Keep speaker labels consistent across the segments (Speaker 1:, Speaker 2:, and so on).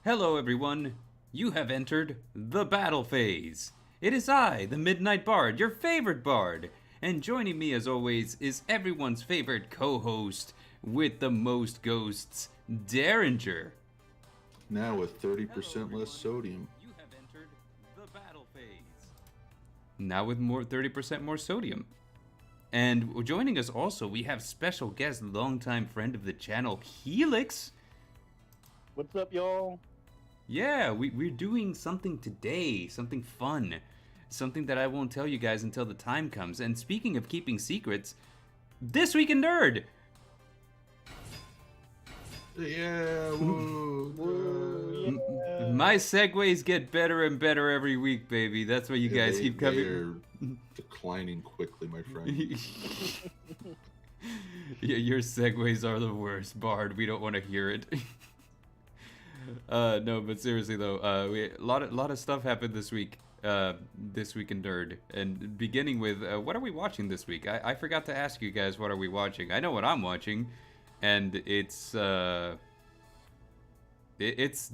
Speaker 1: Hello, everyone. You have entered the battle phase. It is I, the Midnight Bard, your favorite bard. And joining me, as always, is everyone's favorite co-host with the most ghosts, Derringer.
Speaker 2: Now with 30% less sodium.
Speaker 1: You have entered the battle phase. Now with 30% more sodium. And joining us also, we have special guest, longtime friend of the channel, Helix.
Speaker 3: What's up, y'all?
Speaker 1: Yeah, we're doing something today, something fun. Something that I won't tell you guys until the time comes. And speaking of keeping secrets, This Week in Nerd!
Speaker 2: Yeah, woo,
Speaker 3: Yeah.
Speaker 1: My segues get better and better every week, baby. That's why you guys keep coming.
Speaker 2: They're declining quickly, my friend.
Speaker 1: Yeah, your segues are the worst, Bard. We don't want to hear it. No, but seriously though, a lot of stuff happened this week. This Week in Nerd, and beginning with what are we watching this week? I forgot to ask you guys what are we watching. I know what I'm watching, and it's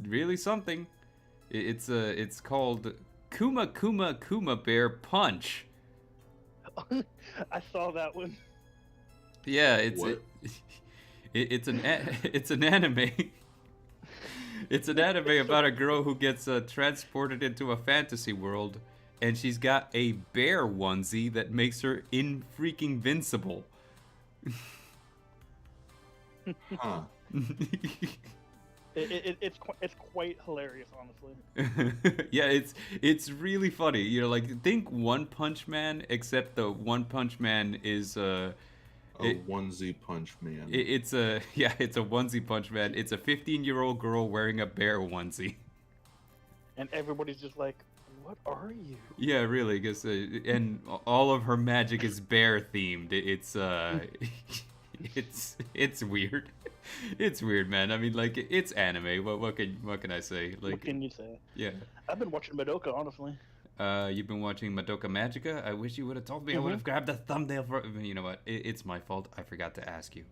Speaker 1: really something. It's called Kuma Bear Punch.
Speaker 3: I saw that one.
Speaker 1: Yeah, it's
Speaker 2: What?
Speaker 1: it's an anime. It's an anime about a girl who gets transported into a fantasy world, and she's got a bear onesie that makes her freaking-vincible.
Speaker 2: Huh.
Speaker 3: It's quite hilarious, honestly.
Speaker 1: Yeah, it's really funny. You know, like think One Punch Man, except the One Punch Man is
Speaker 2: Onesie punch man.
Speaker 1: it's a onesie punch man. It's a 15-year-old girl wearing a bear onesie.
Speaker 3: And everybody's just like, "What are you?"
Speaker 1: Yeah, really, because and all of her magic is bear themed. It's weird. It's weird, man. I mean, like it's anime. What can I say? Like,
Speaker 3: What can you say?
Speaker 1: yeah.
Speaker 3: I've been watching Madoka, honestly.
Speaker 1: You've been watching Madoka Magica. I wish you would have told me. I would have grabbed the thumbnail for. You know what? It's my fault. I forgot to ask you.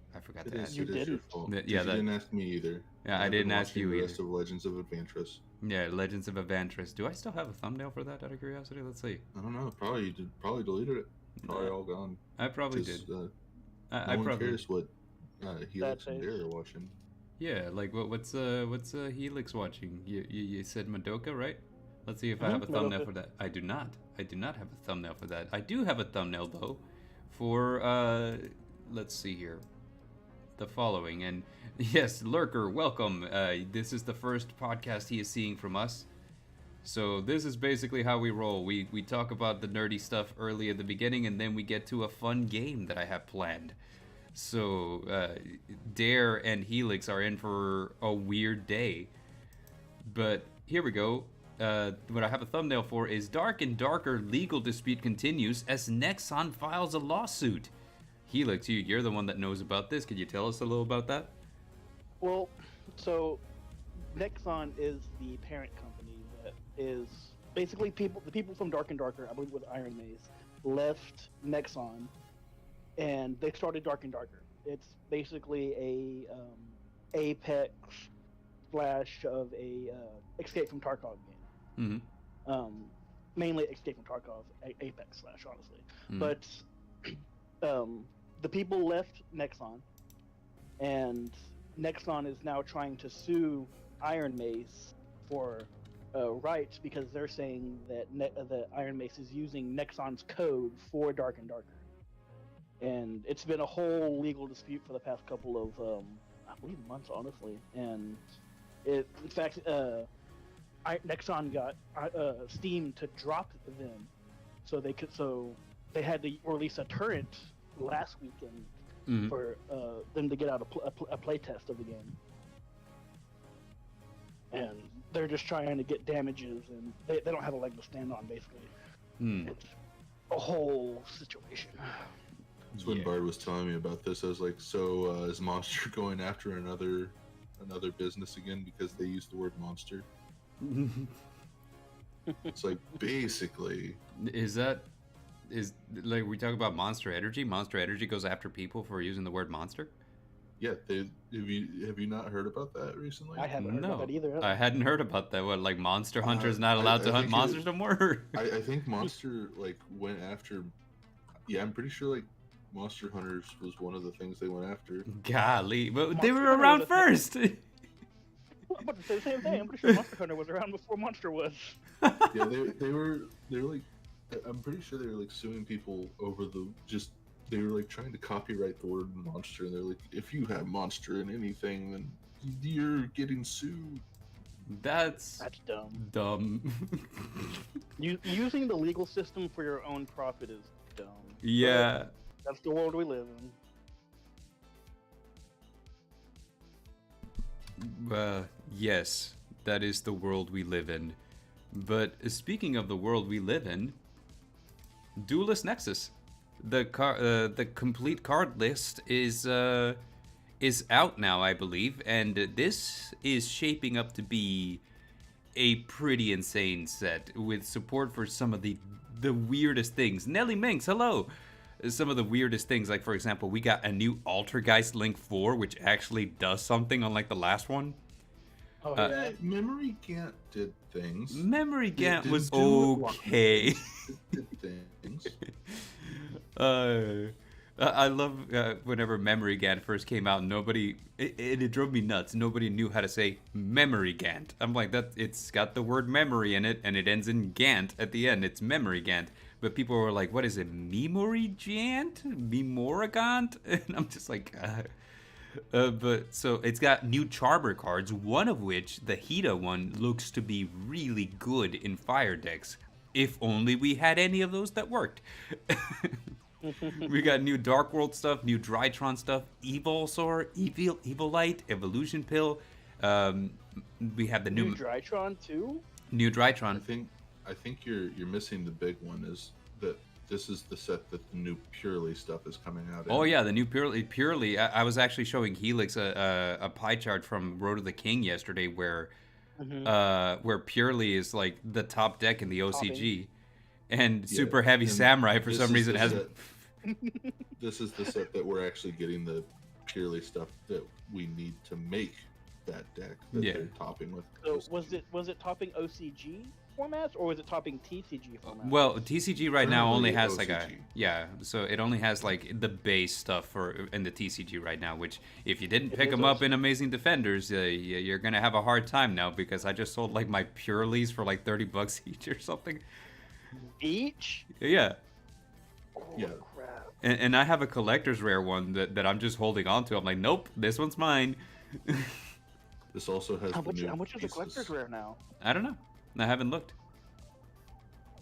Speaker 2: It is
Speaker 3: You
Speaker 2: your
Speaker 3: didn't.
Speaker 2: fault.
Speaker 1: Yeah,
Speaker 2: 'Cause you
Speaker 1: that-
Speaker 2: didn't ask me either.
Speaker 1: Yeah, I
Speaker 2: I've
Speaker 1: didn't
Speaker 2: been
Speaker 1: ask
Speaker 2: watching
Speaker 1: you
Speaker 2: the
Speaker 1: either.
Speaker 2: rest of Legends of Adventress.
Speaker 1: Yeah, Legends of Avantris. Do I still have a thumbnail for that? Out of curiosity, let's see.
Speaker 2: I don't know. Probably deleted it. Probably all gone.
Speaker 1: I probably
Speaker 2: 'Cause,
Speaker 1: did.
Speaker 2: no
Speaker 1: I
Speaker 2: one
Speaker 1: probably.
Speaker 2: cares what Helix and
Speaker 3: That
Speaker 2: Dare are watching.
Speaker 1: Yeah, like what's Helix watching? You said Madoka, right? Let's see if I have a thumbnail
Speaker 3: Madoka.
Speaker 1: for that. I do not. I do not have a thumbnail for that. I do have a thumbnail though, for let's see here, the following. And yes, Lurker, welcome. This is the first podcast he is seeing from us. So this is basically how we roll. We talk about the nerdy stuff early at the beginning, and then we get to a fun game that I have planned. So Dare and Helix are in for a weird day. But here we go. What I have a thumbnail for is Dark and Darker legal dispute continues as Nexon files a lawsuit. Helix, you're the one that knows about this. Could you tell us a little about that?
Speaker 3: Well, so Nexon is the parent company that is basically the people from Dark and Darker, I believe with Iron Maze, left Nexon, and they started Dark and Darker. It's basically a Apex slash of a Escape from Tarkov game.
Speaker 1: Mm-hmm.
Speaker 3: Mainly Escape from Tarkov, Apex slash, honestly.
Speaker 1: Mhm.
Speaker 3: But the people left Nexon, and Nexon is now trying to sue Iron Mace for rights because they're saying that that Iron Mace is using Nexon's code for Dark and Darker. And it's been a whole legal dispute for the past couple of, I believe, months, honestly. And in fact, Nexon got Steam to drop them, so they had to release a torrent last weekend
Speaker 1: Mhm.
Speaker 3: for them to get out a play test of the game. And they're just trying to get damages, and they don't have a leg to stand on, basically.
Speaker 1: Hmm.
Speaker 3: It's a whole situation.
Speaker 2: That's when
Speaker 1: Yeah.
Speaker 2: Bard was telling me about this. I was like, so is Monster going after another business again because they used the word monster? It's like basically
Speaker 1: Is like we talk about Monster Energy? Monster Energy goes after people for using the word monster?
Speaker 2: Yeah, have you not heard about that recently?
Speaker 3: I haven't heard about
Speaker 1: No,
Speaker 3: that either.
Speaker 1: I hadn't heard about that. What, like Monster Hunter's not allowed to hunt
Speaker 2: think
Speaker 1: monsters no more?
Speaker 2: I think Monster like went after. Yeah, I'm pretty sure like Monster Hunters was one of the things they went after.
Speaker 1: Golly, but they
Speaker 3: Monster
Speaker 1: were
Speaker 3: Hunter
Speaker 1: around
Speaker 3: was a thing.
Speaker 1: first.
Speaker 3: I'm about to say the same thing. I'm pretty sure Monster Hunter was around before Monster was.
Speaker 2: Yeah, they were like, I'm pretty sure they were like suing people over they were like trying to copyright the word monster, and they're like, if you have monster in anything, then you're getting sued.
Speaker 1: That's
Speaker 3: dumb.
Speaker 1: dumb.
Speaker 3: Using the legal system for your own profit is dumb.
Speaker 1: Yeah.
Speaker 3: But that's the world we live in.
Speaker 1: Yes, that is the world we live in. But speaking of the world we live in, Duelist Nexus, the complete card list is out now, I believe, and this is shaping up to be a pretty insane set with support for some of the weirdest things. Nelly Minx, hello. Some of the weirdest things, like for example, we got a new Altergeist Link 4, which actually does something unlike the last one.
Speaker 3: Oh, yeah.
Speaker 2: Memory Gant did things.
Speaker 1: Memory Gant
Speaker 2: didn't
Speaker 1: was
Speaker 2: do it
Speaker 1: okay.
Speaker 2: It did things.
Speaker 1: I love whenever Memory Gant first came out, it drove me nuts. Nobody knew how to say Memory Gant. I'm like, it's got the word memory in it, and it ends in Gant at the end. It's Memory Gant. But people were like, what is it, Memory Gant? Memorigant? And I'm just like, but so it's got new Charber cards, one of which, the Hida one, looks to be really good in fire decks. If only we had any of those that worked. We got new Dark World stuff, new Drytron stuff, Evil Light, Evolution Pill. We have the new
Speaker 3: Drytron too.
Speaker 1: New Drytron.
Speaker 2: I think you're missing the big one is that this is the set that the new Purely stuff is coming out in.
Speaker 1: Oh yeah, the new Purely. I was actually showing Helix a pie chart from Road of the King yesterday where Purely is like the top deck in the OCG, and Super Heavy Samurai for some reason has.
Speaker 2: This is the set that we're actually getting the Purely stuff that we need to make that deck that they're topping with.
Speaker 3: So was it topping OCG formats or was it topping TCG formats?
Speaker 1: Well, TCG right now only has
Speaker 2: OCG.
Speaker 1: so it only has like the base stuff in the TCG right now. Which if you didn't
Speaker 3: It
Speaker 1: pick
Speaker 3: is
Speaker 1: them up
Speaker 3: OCG.
Speaker 1: in Amazing Defenders, you're gonna have a hard time now because I just sold like my Purelies for like $30 each or something.
Speaker 3: Each?
Speaker 1: Yeah.
Speaker 2: Yeah.
Speaker 3: Crap.
Speaker 1: And I have a collector's rare one that I'm just holding on to. I'm like, nope, this one's mine.
Speaker 2: This also has
Speaker 3: How
Speaker 2: the new
Speaker 3: much is a
Speaker 2: pieces.
Speaker 3: collector's rare now?
Speaker 1: I don't know. I haven't looked.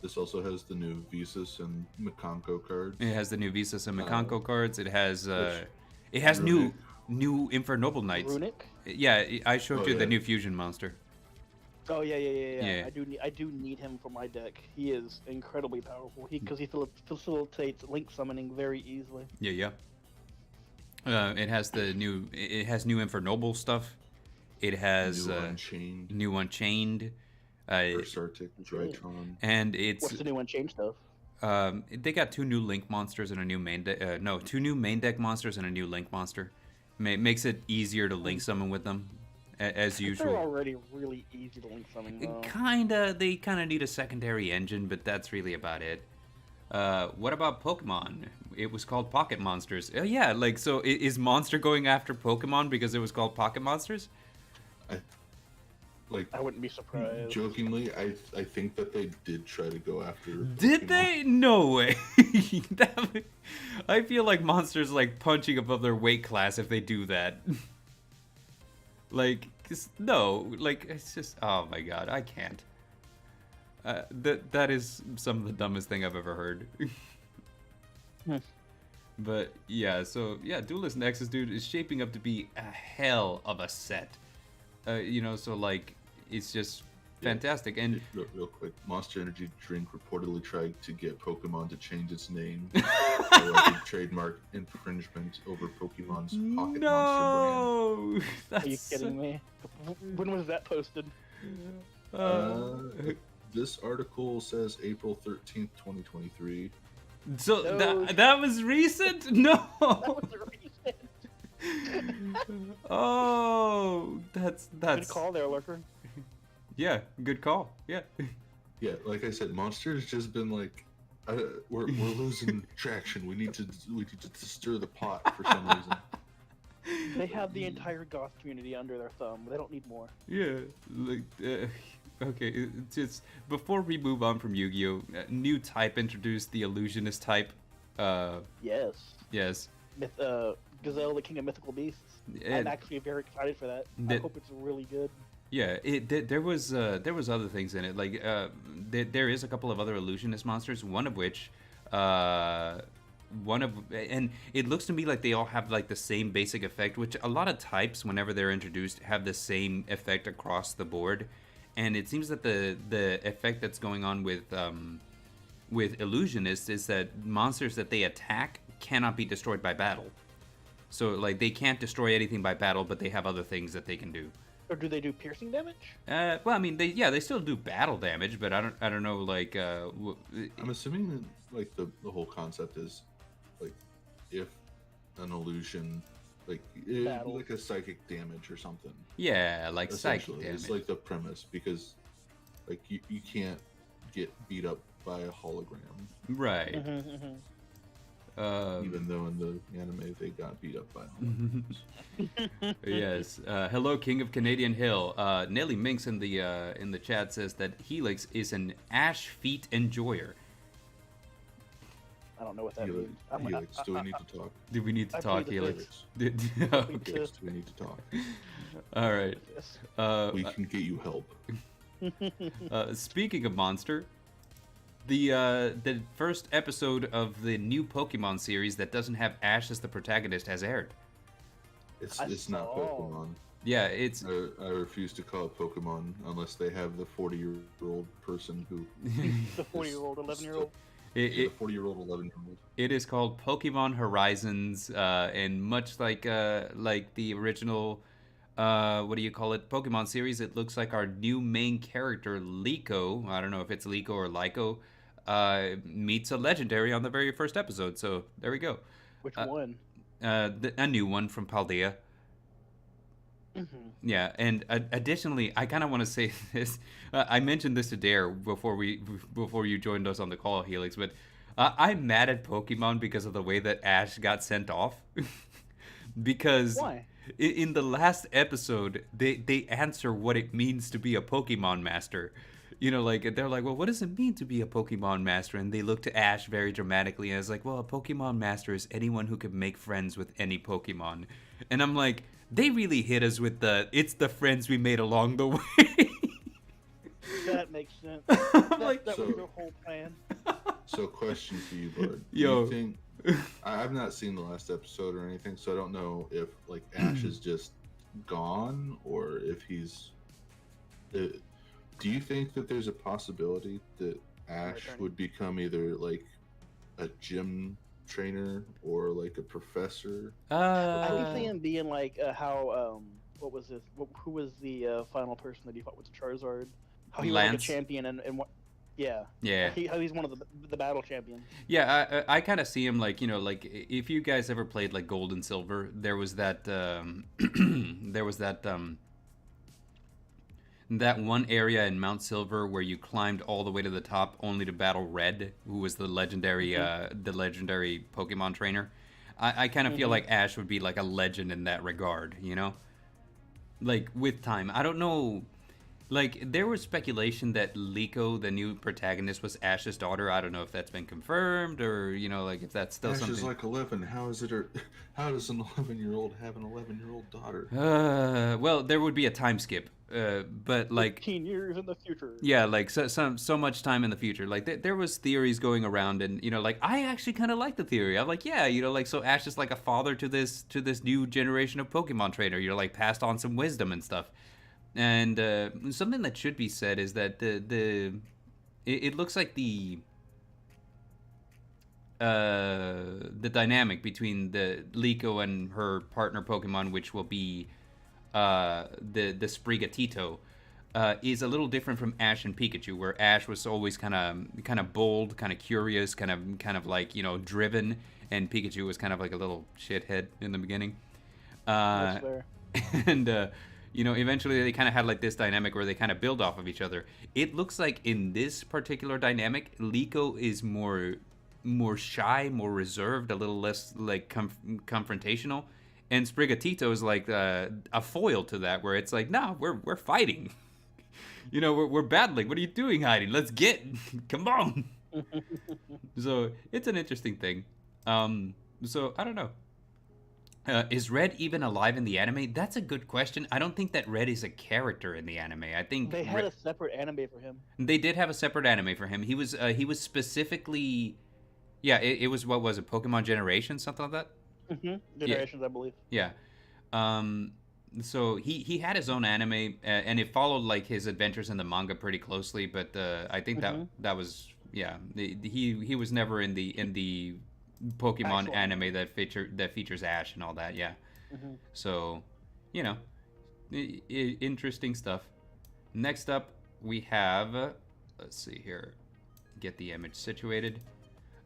Speaker 2: This also has the new Visas and Makanko cards.
Speaker 1: It has the new Visas and Makanko cards. It has
Speaker 2: Runic.
Speaker 1: new Infernoble Knights.
Speaker 3: Runic?
Speaker 1: Yeah, I showed you
Speaker 2: yeah.
Speaker 1: the new fusion monster.
Speaker 3: Oh yeah.
Speaker 1: Yeah.
Speaker 3: I do need him for my deck. He is incredibly powerful. Because he facilitates link summoning very easily.
Speaker 1: Yeah. It has new Infernoble stuff. It has
Speaker 2: New Unchained,
Speaker 1: new Unchained.
Speaker 2: Bersertic, Drytron.
Speaker 1: And it's
Speaker 3: What's the new Unchained stuff?
Speaker 1: they got two new Link monsters and a new main deck. Two new main deck monsters and a new Link monster. Makes it easier to link summon with them, as usual.
Speaker 3: They're already really easy to link summon. Though.
Speaker 1: They kind of need a secondary engine, but that's really about it. What about Pokemon? It was called Pocket Monsters. Yeah, like, so is Monster going after Pokemon because it was called Pocket Monsters?
Speaker 3: I wouldn't be surprised.
Speaker 2: Jokingly, I think that they did try to go after.
Speaker 1: Did
Speaker 2: Pokemon.
Speaker 1: they? No way. I feel like Monster's like punching above their weight class if they do that. Like, no, like, it's just, oh my god, I can't. That is some of the dumbest thing I've ever heard. But yeah, so yeah, Duelist Nexus, dude, is shaping up to be a hell of a set. So like, it's just fantastic. And
Speaker 2: real quick, Monster Energy Drink reportedly tried to get Pokemon to change its name for trademark infringement over Pokemon's Pocket Monster
Speaker 1: brand.
Speaker 3: Are you kidding me? When was that posted?
Speaker 2: brand. This article says April 13th, 2023.
Speaker 1: So
Speaker 3: No.
Speaker 1: that was recent? No.
Speaker 3: That was recent.
Speaker 1: Oh, that's
Speaker 3: Good call there, Lurker.
Speaker 1: yeah, good call. Yeah.
Speaker 2: Yeah, like I said, Monster's just been like, we're losing traction. We need to stir the pot for some reason.
Speaker 3: They have the entire goth community under their thumb. They don't need more.
Speaker 1: Yeah, like okay, just before we move on from Yu-Gi-Oh, new type introduced, the illusionist type.
Speaker 3: Yes.
Speaker 1: Yes.
Speaker 3: Gazelle, the king of mythical beasts.
Speaker 1: And-
Speaker 3: I'm actually very excited for that. I hope it's really good.
Speaker 1: Yeah, there was other things in it. Like there is a couple of other illusionist monsters. One of which, and it looks to me like they all have like the same basic effect. Which a lot of types, whenever they're introduced, have the same effect across the board. And it seems that the effect that's going on with illusionists is that monsters that they attack cannot be destroyed by battle. So like they can't destroy anything by battle, but they have other things that they can do.
Speaker 3: Or do they do piercing damage?
Speaker 1: Well, I mean, they still do battle damage, but I don't know, like.
Speaker 2: I'm assuming that like the whole concept is, like, if an illusion, like like a psychic damage or something.
Speaker 1: Yeah, like psychic
Speaker 2: Essentially,
Speaker 1: damage.
Speaker 2: it's like the premise because, like, you can't get beat up by a hologram,
Speaker 1: Right.
Speaker 2: even though in the anime they got beat up by holograms.
Speaker 1: Yes. Hello, King of Canadian Hill. Nelly Minx in the chat says that Helix is an Ash Feet enjoyer.
Speaker 3: I don't know what that means.
Speaker 2: Helix, do we need to talk?
Speaker 1: Do we need to
Speaker 3: I
Speaker 1: talk,
Speaker 3: believe
Speaker 1: Helix?
Speaker 3: it's
Speaker 1: Okay.
Speaker 2: Helix, do we need to talk?
Speaker 1: All right.
Speaker 3: Yes.
Speaker 2: We can get you help.
Speaker 1: Speaking of monster, the first episode of the new Pokemon series that doesn't have Ash as the protagonist has aired.
Speaker 2: It's
Speaker 3: I
Speaker 2: not
Speaker 3: saw.
Speaker 2: Pokemon.
Speaker 1: Yeah, it's
Speaker 2: I refuse to call it Pokemon unless they have the 40-year-old person who.
Speaker 3: The 40-year-old, 11-year-old.
Speaker 2: The 40-year-old, 11-year-old.
Speaker 1: It is called Pokemon Horizons, and much like the original, what do you call it, Pokemon series, it looks like our new main character, Liko, I don't know if it's Liko or Lyco, meets a legendary on the very first episode, so there we go.
Speaker 3: Which one?
Speaker 1: A new one from Paldea. Yeah, and additionally, I kind of want to say this. I mentioned this to Dare before you joined us on the call, Helix. But I'm mad at Pokemon because of the way that Ash got sent off. Because
Speaker 3: Why?
Speaker 1: in the last episode, they answer what it means to be a Pokemon master. You know, like they're like, well, what does it mean to be a Pokemon master? And they look to Ash very dramatically, and it's like, well, a Pokemon master is anyone who can make friends with any Pokemon. And I'm like, they really hit us with it's the friends we made along the way.
Speaker 3: That makes sense.
Speaker 1: I'm like,
Speaker 3: that
Speaker 2: So-
Speaker 3: was your whole plan.
Speaker 2: So, question for you, Bud.
Speaker 1: Yo.
Speaker 2: Do you think I've not seen the last episode or anything, so I don't know if like Ash is just gone or if he's. Do you think that there's a possibility that Ash
Speaker 3: Returning.
Speaker 2: would become either like a gym trainer or like a professor?
Speaker 3: I can see him being like how what was this? Who was the final person that he fought with Charizard? How he was like a
Speaker 1: Lance?
Speaker 3: champion and what? Yeah.
Speaker 1: Yeah.
Speaker 3: How he's one of the battle champions.
Speaker 1: Yeah, I kind of see him like, you know, like if you guys ever played like Gold and Silver, there was that that one area in Mount Silver where you climbed all the way to the top only to battle Red, who was the legendary Pokemon trainer. I kind of feel like Ash would be like a legend in that regard, you know? Like with time. I don't know. Like, there was speculation that Liko, the new protagonist, was Ash's daughter. I don't know if that's been confirmed or, you know, like if that's still
Speaker 2: Ash
Speaker 1: something.
Speaker 2: is like 11. How does an 11-year-old have an 11-year-old daughter?
Speaker 1: Well, there would be a time skip, but like
Speaker 3: 15 years in the future.
Speaker 1: yeah, like so much time in the future. Like there was theories going around, and you know, like I actually kind of like the theory. I'm like, yeah, you know, like so Ash is like a father to this new generation of Pokemon trainer. You know, like passed on some wisdom and stuff. And something that should be said is that it looks like the dynamic between the Liko and her partner Pokemon, which will be the Sprigatito, is a little different from Ash and Pikachu, where Ash was always kind of bold, kind of curious, kind of like, you know, driven, and Pikachu was kind of like a little shithead in the beginning.
Speaker 3: That's fair.
Speaker 1: and you know, eventually they kind of had like this dynamic where they kind of build off of each other. It looks like in this particular dynamic, Liko is more shy, more reserved, a little less like confrontational, and Sprigatito is like a foil to that, where it's like, nah, we're fighting. You know, we're battling. What are you doing hiding? Let's get. Come on. So it's an interesting thing. So I don't know. Is Red even alive in the anime? That's a good question. I don't think that Red is a character in the anime. I think
Speaker 3: They had a separate anime for him.
Speaker 1: they did have a separate anime for him. He was specifically, yeah. It was, what was it? Pokemon Generation, something like that.
Speaker 3: Generations, I believe.
Speaker 1: Yeah. So he had his own anime, and it followed like his adventures in the manga pretty closely. But I think that was, yeah. He was never in the Pokemon
Speaker 3: Actual
Speaker 1: anime that features Ash and all that. Yeah. So, you know, interesting stuff. Next up, we have, let's see here, get the image situated.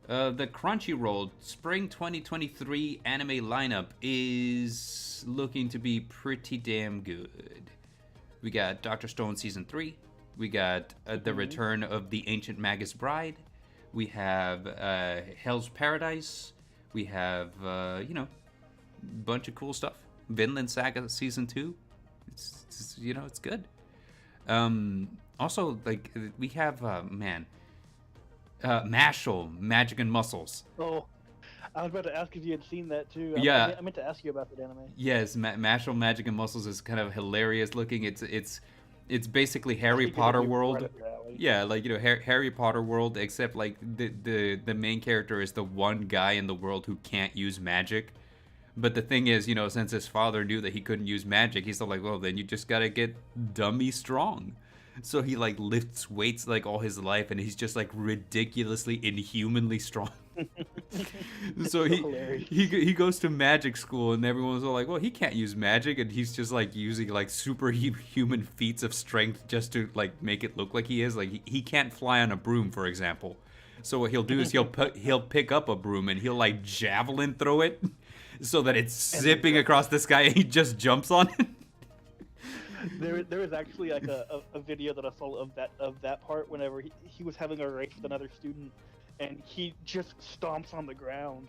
Speaker 1: The Crunchyroll Spring 2023 anime lineup is looking to be pretty damn good. We got Dr. Stone Season 3. We got the return of The Ancient Magus Bride. We have Hell's Paradise. We have, you know, a bunch of cool stuff. Vinland Saga Season 2. It's you know, it's good. Also, like, we have, Mashal, Magic and Muscles.
Speaker 3: Oh, I was about to ask if you had seen that too.
Speaker 1: Yeah.
Speaker 3: I meant to ask you about that anime.
Speaker 1: Yes, Mashal, Magic and Muscles is kind of hilarious looking. It's basically Harry Potter world.
Speaker 3: Right up your alley.
Speaker 1: Yeah, like, you know, Harry Potter world, except like the main character is the one guy in the world who can't use magic. But the thing is, you know, since his father knew that he couldn't use magic, he's still like, well, then you just gotta get dummy strong. So he like lifts weights like all his life, and he's just like ridiculously, inhumanly strong. So he goes to magic school, and everyone's all like, well, he can't use magic, and he's just like using like superhuman feats of strength just to like make it look like he is. Like he can't fly on a broom, for example. So what he'll do is he'll pick up a broom and he'll like javelin throw it so that it's zipping across the sky, and he just jumps on it.
Speaker 3: There was actually like a video that I saw of that part whenever he was having a race with another student, and he just stomps on the ground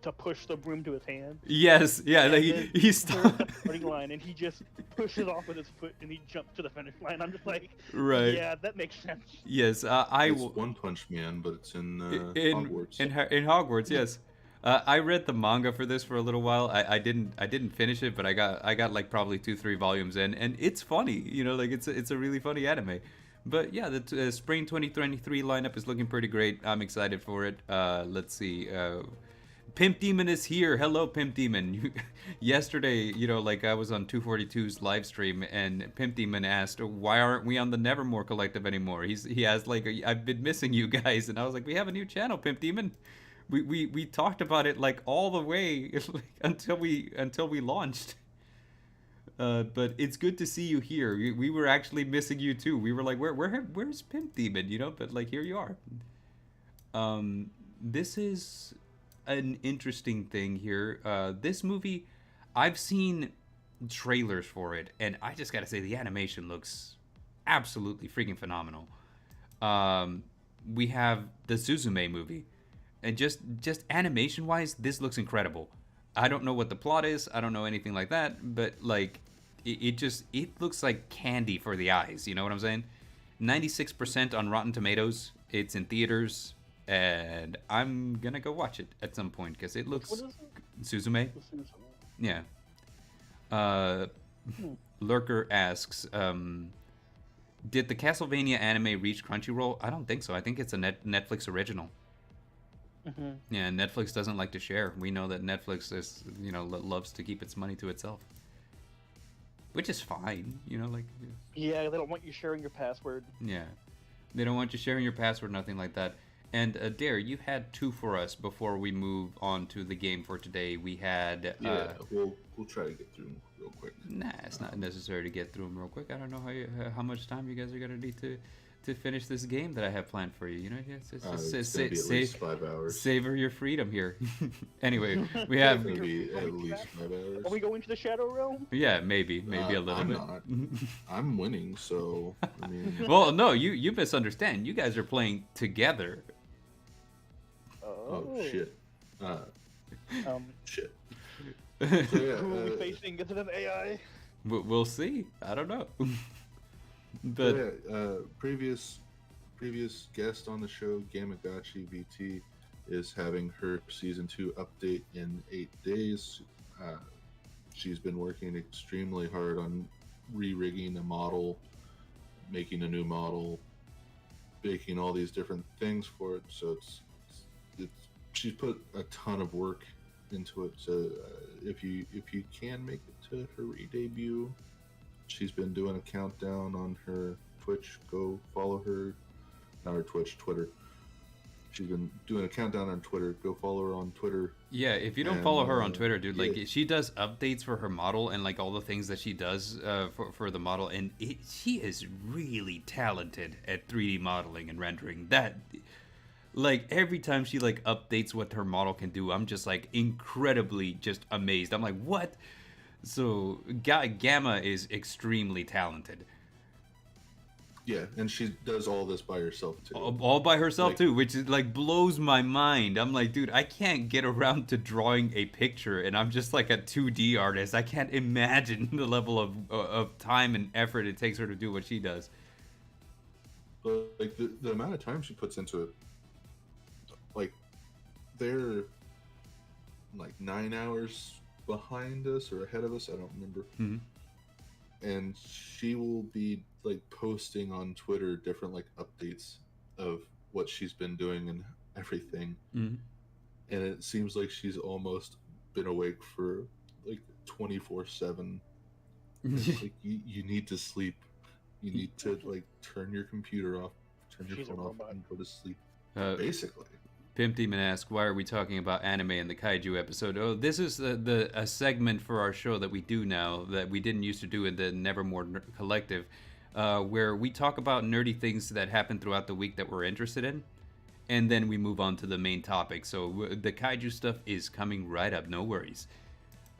Speaker 3: to push the broom to his hand.
Speaker 1: Yes, yeah, like he stopped
Speaker 3: at the starting line, and he just pushes off with his foot, and he jumps to the finish line. I'm just like,
Speaker 1: right.
Speaker 3: Yeah, that makes sense.
Speaker 1: Yes,
Speaker 2: It's One Punch Man, but it's in Hogwarts.
Speaker 1: In Hogwarts, yes. I read the manga for this for a little while. I didn't finish it, but I got like probably 2-3 volumes in, and it's funny. You know, like it's a really funny anime. But yeah, the spring 2023 lineup is looking pretty great. I'm excited for it. Let's see. Pimp Demon is here. Hello, Pimp Demon. Yesterday, you know, like I was on 242's live stream, and Pimp Demon asked, "Why aren't we on the Nevermore Collective anymore?" He asked, like, "I've been missing you guys," and I was like, "We have a new channel, Pimp Demon." We talked about it like all the way until we launched. But it's good to see you here. We were actually missing you too. We were like, where's Pimp Demon? You know, but like here you are. This is an interesting thing here. This movie, I've seen trailers for it, and I just gotta say the animation looks absolutely freaking phenomenal. We have the Suzume movie. And just animation wise, this looks incredible. I don't know what the plot is. I don't know anything like that. But like, it looks like candy for the eyes. You know what I'm saying? 96% on Rotten Tomatoes. It's in theaters, and I'm gonna go watch it at some point because it looks.
Speaker 3: What is it?
Speaker 1: Suzume. Yeah. Lurker asks, did the Castlevania anime reach Crunchyroll? I don't think so. I think it's a Netflix original. Yeah, Netflix doesn't like to share. We know that Netflix is, you know, loves to keep its money to itself, which is fine. You know, like.
Speaker 3: Yeah, they don't want you sharing your password.
Speaker 1: Yeah, they don't want you sharing your password, nothing like that. And Dare, you had 2 for us before we move on to the game for today. We had.
Speaker 2: We'll try to get through them real quick.
Speaker 1: Nah, it's not necessary to get through them real quick. I don't know how much time you guys are gonna need to to finish this game that I have planned for you. You know,
Speaker 2: It's gonna be at least 5 hours.
Speaker 1: savor your freedom here. Anyway, we
Speaker 2: It's
Speaker 1: have
Speaker 2: gonna be
Speaker 3: Are
Speaker 2: at
Speaker 3: we
Speaker 2: least 5 hours.
Speaker 3: Are we going to the Shadow Realm?
Speaker 1: yeah, maybe a little
Speaker 2: I'm
Speaker 1: bit.
Speaker 2: not. I'm winning, so I mean,
Speaker 1: Well, no, you misunderstand. You guys are playing together.
Speaker 2: oh shit, shit. So, yeah,
Speaker 3: Who are we facing? Is it an AI?
Speaker 1: We'll see. I don't know. But
Speaker 2: previous guest on the show, Gamagachi VT, is having her season 2 update in 8 days. She's been working extremely hard on re-rigging a model, making a new model, making all these different things for it. So it's she's put a ton of work into it. So if you can make it to her re-debut, she's been doing a countdown on her Twitch. Go follow her. Not her Twitch, Twitter. She's been doing a countdown on Twitter. Go follow her on Twitter.
Speaker 1: yeah, if you don't
Speaker 2: And,
Speaker 1: follow her on Twitter, dude, like
Speaker 2: yeah.
Speaker 1: she does updates for her model and like all the things that she does for the model, and she is really talented at 3D modeling and rendering. That, like, every time she like updates what her model can do, I'm just like incredibly just amazed. I'm like, what? So Gamma is extremely talented.
Speaker 2: Yeah, and she does all this by herself too.
Speaker 1: All by herself
Speaker 2: Like-
Speaker 1: too, which is like blows my mind. I'm like, dude, I can't get around to drawing a picture, and I'm just like a 2D artist. I can't imagine the level of time and effort it takes her to do what she does.
Speaker 2: But like the amount of time she puts into it, like they're like 9 hours behind us or ahead of us. I don't remember.
Speaker 1: Mhm.
Speaker 2: And she will be like posting on Twitter different like updates of what she's been doing and everything.
Speaker 1: Mhm.
Speaker 2: And it seems like she's almost been awake for like 24/7. It's like you need to sleep. You need to like turn your computer off, turn your
Speaker 3: She's a
Speaker 2: phone off,
Speaker 3: robot.
Speaker 2: and go to sleep.
Speaker 1: Basically.
Speaker 2: Basically.
Speaker 1: Pimp Demon asks, why are we talking about anime in the Kaiju episode? Oh, this is a segment for our show that we do now that we didn't used to do in the Nevermore Collective, where we talk about nerdy things that happen throughout the week that we're interested in, and then we move on to the main topic. So the Kaiju stuff is coming right up, no worries.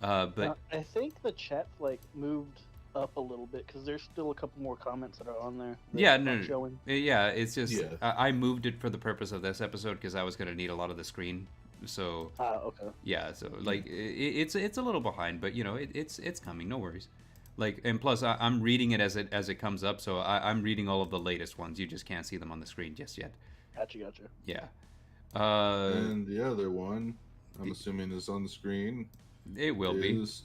Speaker 1: But
Speaker 3: I think the chat like moved up a little bit because there's still a couple more comments that are on there. that
Speaker 1: yeah,
Speaker 3: aren't
Speaker 1: no,
Speaker 3: showing.
Speaker 1: yeah, it's just
Speaker 2: Yeah.
Speaker 1: I moved it for the purpose of this episode because I was gonna need a lot of the screen. So
Speaker 3: Okay.
Speaker 1: yeah, so like it's a little behind, but you know it's coming, no worries. Like, and plus I'm reading it as it comes up, so I'm reading all of the latest ones. You just can't see them on the screen just yet.
Speaker 3: Gotcha.
Speaker 1: Yeah.
Speaker 2: And the other one, I'm assuming is on the screen,
Speaker 1: It will be.
Speaker 2: is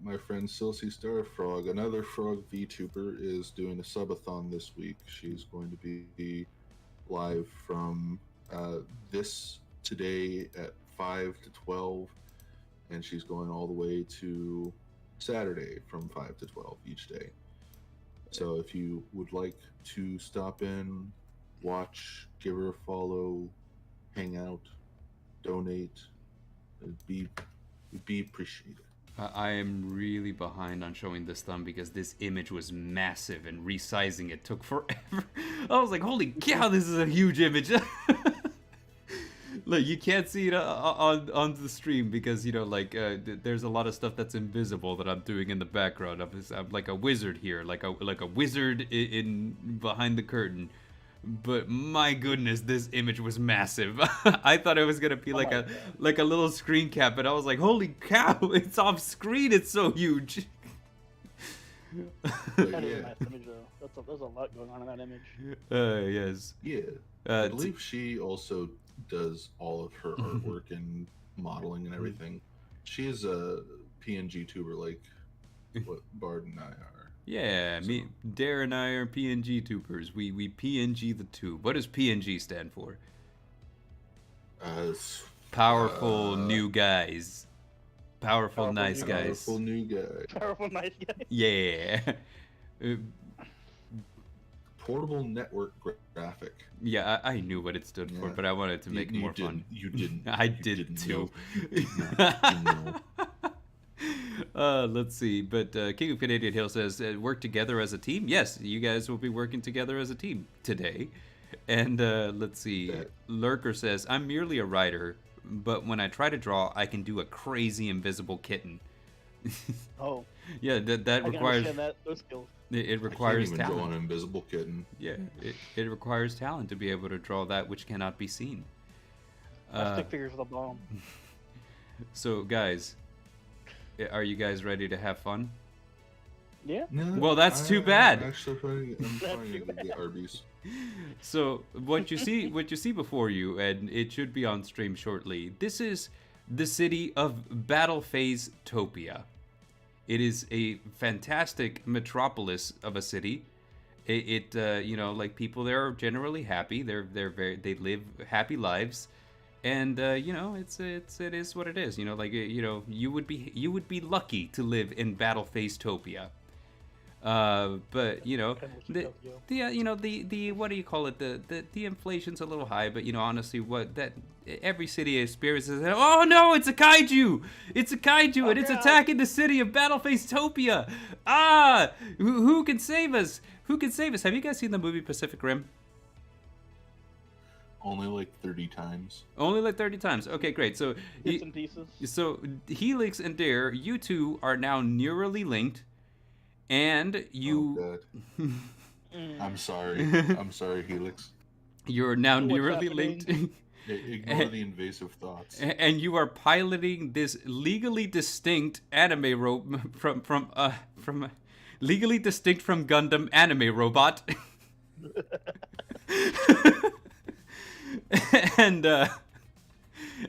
Speaker 2: my friend Silsey Starfrog. Another frog VTuber is doing a subathon this week. She's going to be live from today at 5 to 12, and she's going all the way to Saturday from 5 to 12 each day. So if you would like to stop in, watch, give her a follow, hang out, donate, it'd be appreciated.
Speaker 1: I am really behind on showing this thumb because this image was massive and resizing it took forever. I was like, holy cow, this is a huge image. Look, you can't see it on the stream because, you know, like, there's a lot of stuff that's invisible that I'm doing in the background. I'm like a wizard here, like a wizard in behind the curtain. But my goodness, this image was massive. I thought it was gonna be like a little screen cap, but I was like, holy cow, it's off screen, it's so huge.
Speaker 2: But
Speaker 3: That is a
Speaker 2: yeah,
Speaker 3: nice image though. There's a lot going on in that image.
Speaker 1: Yes.
Speaker 2: yeah. I believe she also does all of her artwork and modeling and everything. She is a PNG tuber like what Bard and I are.
Speaker 1: Yeah, me, Dare and I are PNG tubers. We PNG the tube. What does PNG stand for? Powerful new guys. Powerful nice guys.
Speaker 2: Powerful new guy.
Speaker 3: Powerful nice guy.
Speaker 1: Yeah.
Speaker 2: Portable network graphic.
Speaker 1: Yeah, I knew what it stood for,
Speaker 2: Yeah.
Speaker 1: but I wanted to make it more fun.
Speaker 2: You didn't.
Speaker 1: I
Speaker 2: You
Speaker 1: did
Speaker 2: didn't
Speaker 1: too.
Speaker 2: know. You did not know.
Speaker 1: Let's see. But King of Canadian Hill says, work together as a team? Yes, you guys will be working together as a team today. And let's see.
Speaker 2: That-
Speaker 1: Lurker says, I'm merely a writer, but when I try to draw, I can do a crazy invisible kitten.
Speaker 3: Oh,
Speaker 1: Yeah, that
Speaker 3: I can
Speaker 1: requires
Speaker 3: understand those skills.
Speaker 1: it
Speaker 2: I
Speaker 1: requires
Speaker 2: can't even draw
Speaker 1: talent.
Speaker 2: an invisible kitten.
Speaker 1: Yeah, it requires talent to be able to draw that which cannot be seen.
Speaker 3: My stick figures are the bomb.
Speaker 1: So guys, are you guys ready to have fun?
Speaker 3: Yeah.
Speaker 2: No,
Speaker 1: Well, that's too bad.
Speaker 2: I'm trying
Speaker 3: too
Speaker 2: to get Arby's.
Speaker 1: So what you see before you, and it should be on stream shortly. This is the city of Battle Phase Topia. It is a fantastic metropolis of a city. It you know, like, people there are generally happy. They live happy lives, and you know, it is what it is. You know, like, you know, you would be lucky to live in Battle Phase Topia. But you know, the you know, the what do you call it? The inflation's a little high, but you know, honestly, what that every city experiences. Oh no, it's a kaiju! It's a kaiju, and it's attacking the city of Battle Phase Topia. Ah, who can save us? Who can save us? Have you guys seen the movie Pacific Rim?
Speaker 2: Only like 30 times.
Speaker 1: Only like 30 times. Okay, great. So
Speaker 3: Bits and pieces.
Speaker 1: So Helix and Dare, you two are now neurally linked, and you.
Speaker 2: Oh, God. I'm sorry. I'm sorry, Helix.
Speaker 1: You're now
Speaker 3: What's happening?
Speaker 1: linked.
Speaker 2: Ignore the invasive thoughts.
Speaker 1: And you are piloting this legally distinct anime from legally distinct from Gundam anime robot.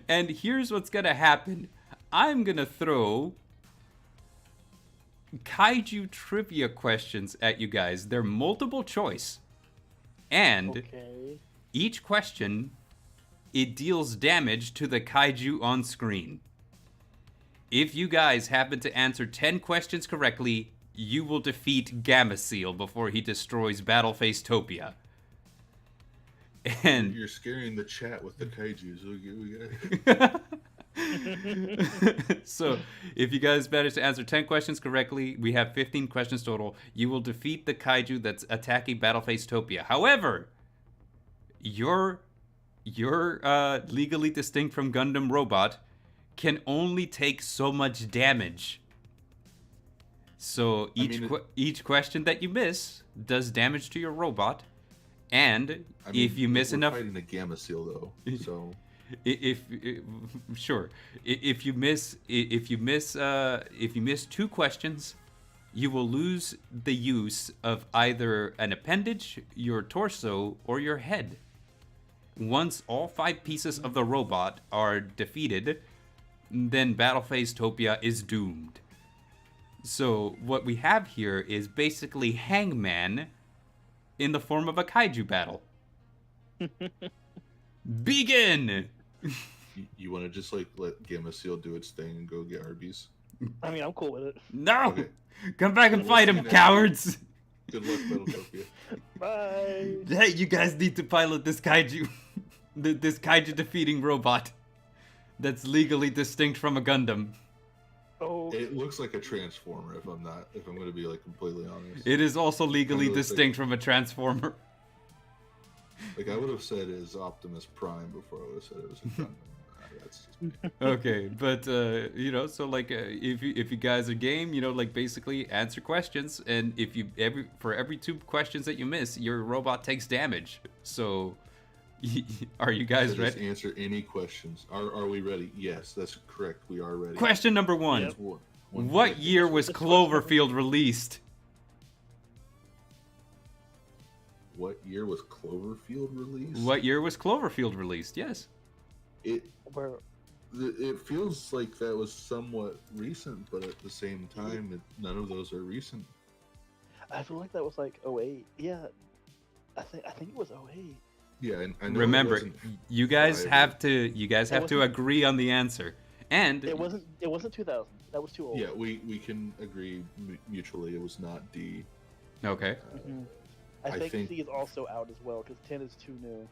Speaker 1: And here's what's gonna happen. I'm gonna throw kaiju trivia questions at you guys. They're multiple choice, and
Speaker 3: Okay.
Speaker 1: each question, it deals damage to the kaiju on screen. If you guys happen to answer 10 questions correctly, you will defeat Gamma Seal before he destroys Battle Phase Topia. And
Speaker 2: You're scaring the chat with the kaijus. We got
Speaker 1: so, if you guys manage to answer 10 questions correctly, we have 15 questions total. You will defeat the kaiju that's attacking Battle Phase Topia. However, your legally distinct from Gundam robot can only take so much damage. So each question that you miss does damage to your robot, and if you miss enough,
Speaker 2: fighting a gamma seal though, so
Speaker 1: if you miss 2 questions, you will lose the use of either an appendage, your torso, or your head. Once all 5 pieces of the robot are defeated, then Battle Phase Topia is doomed. So what we have here is basically Hangman in the form of a kaiju battle. Begin!
Speaker 2: you want to just like let gamma seal do its thing and go get Arby's?
Speaker 3: I mean, I'm cool with it.
Speaker 1: No!
Speaker 2: Okay.
Speaker 1: Come back and
Speaker 2: We'll
Speaker 1: fight
Speaker 2: see
Speaker 1: him,
Speaker 2: now.
Speaker 1: cowards!
Speaker 2: Good luck, Battletopia.
Speaker 3: Bye.
Speaker 1: Hey, you guys need to pilot this kaiju. This kaiju defeating robot that's legally distinct from a Gundam.
Speaker 3: Oh.
Speaker 2: It looks like a transformer. If I'm going to be like completely honest.
Speaker 1: It is also legally
Speaker 2: Kinda looks
Speaker 1: distinct from a Transformer.
Speaker 2: Like I would have said it is Optimus Prime before I would have said it was a Gundam. That's just me.
Speaker 1: Okay, but you know, so like if you guys are game, you know, like basically answer questions, and if you for every 2 questions that you miss, your robot takes damage. So are you guys
Speaker 2: So just
Speaker 1: ready?
Speaker 2: answer any questions. Are we ready? Yes, that's correct. We are ready.
Speaker 1: Question number 1.
Speaker 3: Yep.
Speaker 2: One
Speaker 1: What
Speaker 2: question.
Speaker 1: year was Cloverfield released?
Speaker 2: What year was Cloverfield released?
Speaker 1: What year was Cloverfield released? Yes.
Speaker 3: Where?
Speaker 2: It feels like that was somewhat recent, but at the same time, none of those are recent.
Speaker 3: I feel like that was like 08. Yeah. I think it was 08.
Speaker 2: Yeah, and I know
Speaker 1: Remember,
Speaker 2: it wasn't
Speaker 1: you guys
Speaker 2: five.
Speaker 1: have to
Speaker 3: wasn't-
Speaker 1: agree on the answer. And
Speaker 3: It wasn't 2000. That was too old.
Speaker 2: Yeah, we can agree mutually. It was not D.
Speaker 1: okay.
Speaker 3: Mhm.
Speaker 2: I
Speaker 3: I think
Speaker 2: think-
Speaker 3: C is also out as well because 10 is too new.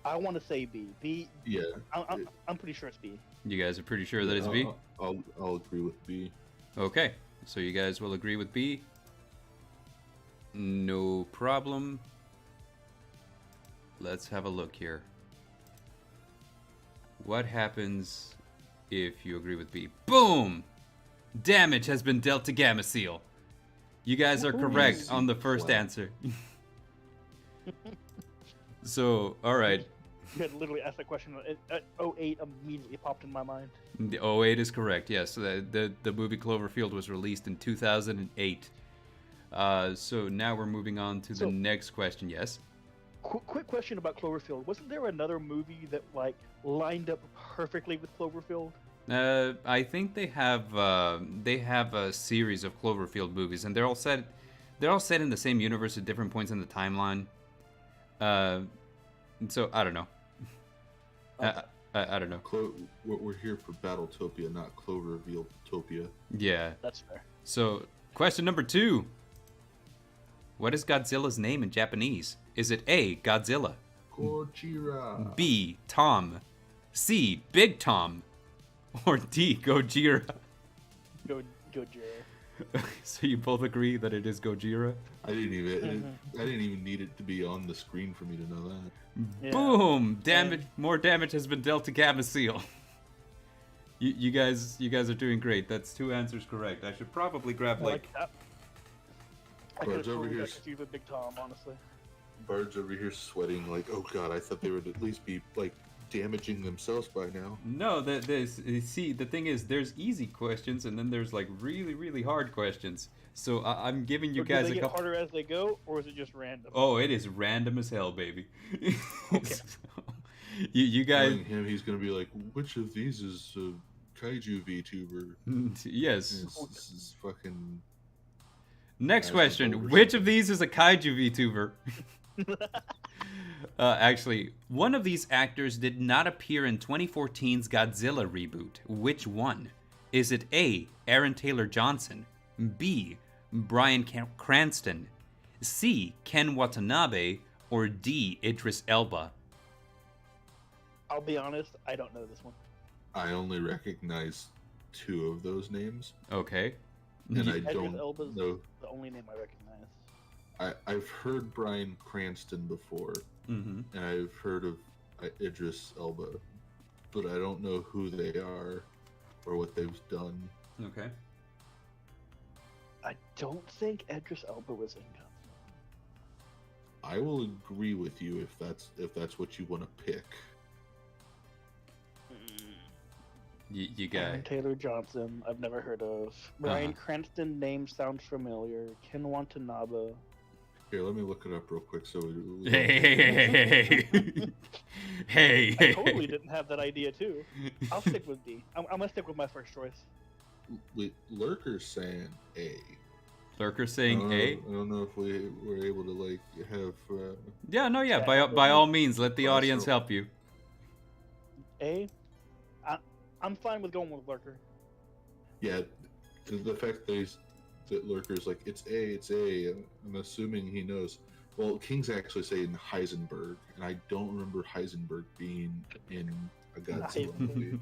Speaker 3: I want to say B. B.
Speaker 2: Yeah.
Speaker 3: I'm pretty sure it's B.
Speaker 1: You guys are pretty sure that it's B?
Speaker 2: I'll agree with B.
Speaker 1: Okay, so you guys will agree with B. No problem. Let's have a look here. What happens if you agree with B? Boom! Damage has been dealt to Gamma Seal. You guys are correct on the first answer. So, alright.
Speaker 3: You had literally asked that question. 08 immediately popped in my mind.
Speaker 1: The 08 is correct, yes. The movie Cloverfield was released in 2008. So now we're moving on to the next question, yes?
Speaker 3: Quick question about Cloverfield. Wasn't there another movie that like lined up perfectly with Cloverfield?
Speaker 1: I think they have a series of Cloverfield movies, and they're all set in the same universe at different points in the timeline. So I don't know. I don't know.
Speaker 2: We're here for Battletopia, not Cloverfieldtopia.
Speaker 1: Yeah.
Speaker 3: That's fair.
Speaker 1: So question number 2. What is Godzilla's name in Japanese? Is it A, Godzilla?
Speaker 2: Gojira.
Speaker 1: B, Tom? C, Big Tom? Or D, Gojira?
Speaker 3: Gojira.
Speaker 1: So you both agree that it is Gojira?
Speaker 2: I didn't even need it to be on the screen for me to know that.
Speaker 3: Yeah.
Speaker 1: Boom! Damage. More damage has been dealt to Gamma Seal. You guys are doing great. That's 2 answers correct. I should probably grab like.
Speaker 3: I could have
Speaker 2: Birds over
Speaker 3: totally
Speaker 2: here.
Speaker 3: got confused with Big Tom, honestly.
Speaker 2: Birds over here sweating like, oh god, I thought they would at least be like damaging themselves by now.
Speaker 1: No, see, the thing is, there's easy questions and then there's like really, really hard questions. So I'm giving you guys
Speaker 3: do they
Speaker 1: a
Speaker 3: get
Speaker 1: couple.
Speaker 3: harder as they go, or is it just random?
Speaker 1: Oh, it is random as hell, baby.
Speaker 3: Okay.
Speaker 1: So, you guys.
Speaker 2: Knowing him, he's gonna be like, which of these is a kaiju VTuber?
Speaker 1: Yes.
Speaker 2: This is fucking.
Speaker 1: Next
Speaker 2: As
Speaker 1: question.
Speaker 2: a voter.
Speaker 1: Which of these is a kaiju VTuber? Actually, one of these actors did not appear in 2014's Godzilla reboot. Which one? Is it A, Aaron Taylor Johnson? B, Bryan Cranston? C, Ken Watanabe? Or D, Idris Elba?
Speaker 3: I'll be honest, I don't know this one.
Speaker 2: I only recognize 2 of those names,
Speaker 1: Okay.
Speaker 2: and I
Speaker 3: Idris
Speaker 2: don't
Speaker 3: Elba's
Speaker 2: know.
Speaker 3: the only name I recognize.
Speaker 2: I've heard Bryan Cranston before,
Speaker 1: Mm-hmm.
Speaker 2: and I've heard of Idris Elba, but I don't know who they are or what they've done.
Speaker 1: Okay.
Speaker 3: I don't think Idris Elba was in Godzilla.
Speaker 2: I will agree with you if that's what you want to pick.
Speaker 1: You got
Speaker 3: Aaron Taylor Johnson, I've never heard of. Bryan Cranston name sounds familiar. Ken Watanabe.
Speaker 2: Here, let me look it up real quick. So we
Speaker 1: Hey. Hey.
Speaker 3: I totally didn't have that idea too. I'll stick with D. I'm gonna stick with my first choice.
Speaker 2: Wait, Lurker's saying A.
Speaker 1: Lurker saying A?
Speaker 2: I don't know if we were able to like have.
Speaker 1: Yeah, no, yeah. By all means, let the audience help you.
Speaker 3: A. I'm fine with going with Lurker.
Speaker 2: Yeah, the fact that Lurker's like it's A. I'm assuming he knows. Well, King's actually saying Heisenberg, and I don't remember Heisenberg being in a Godzilla movie.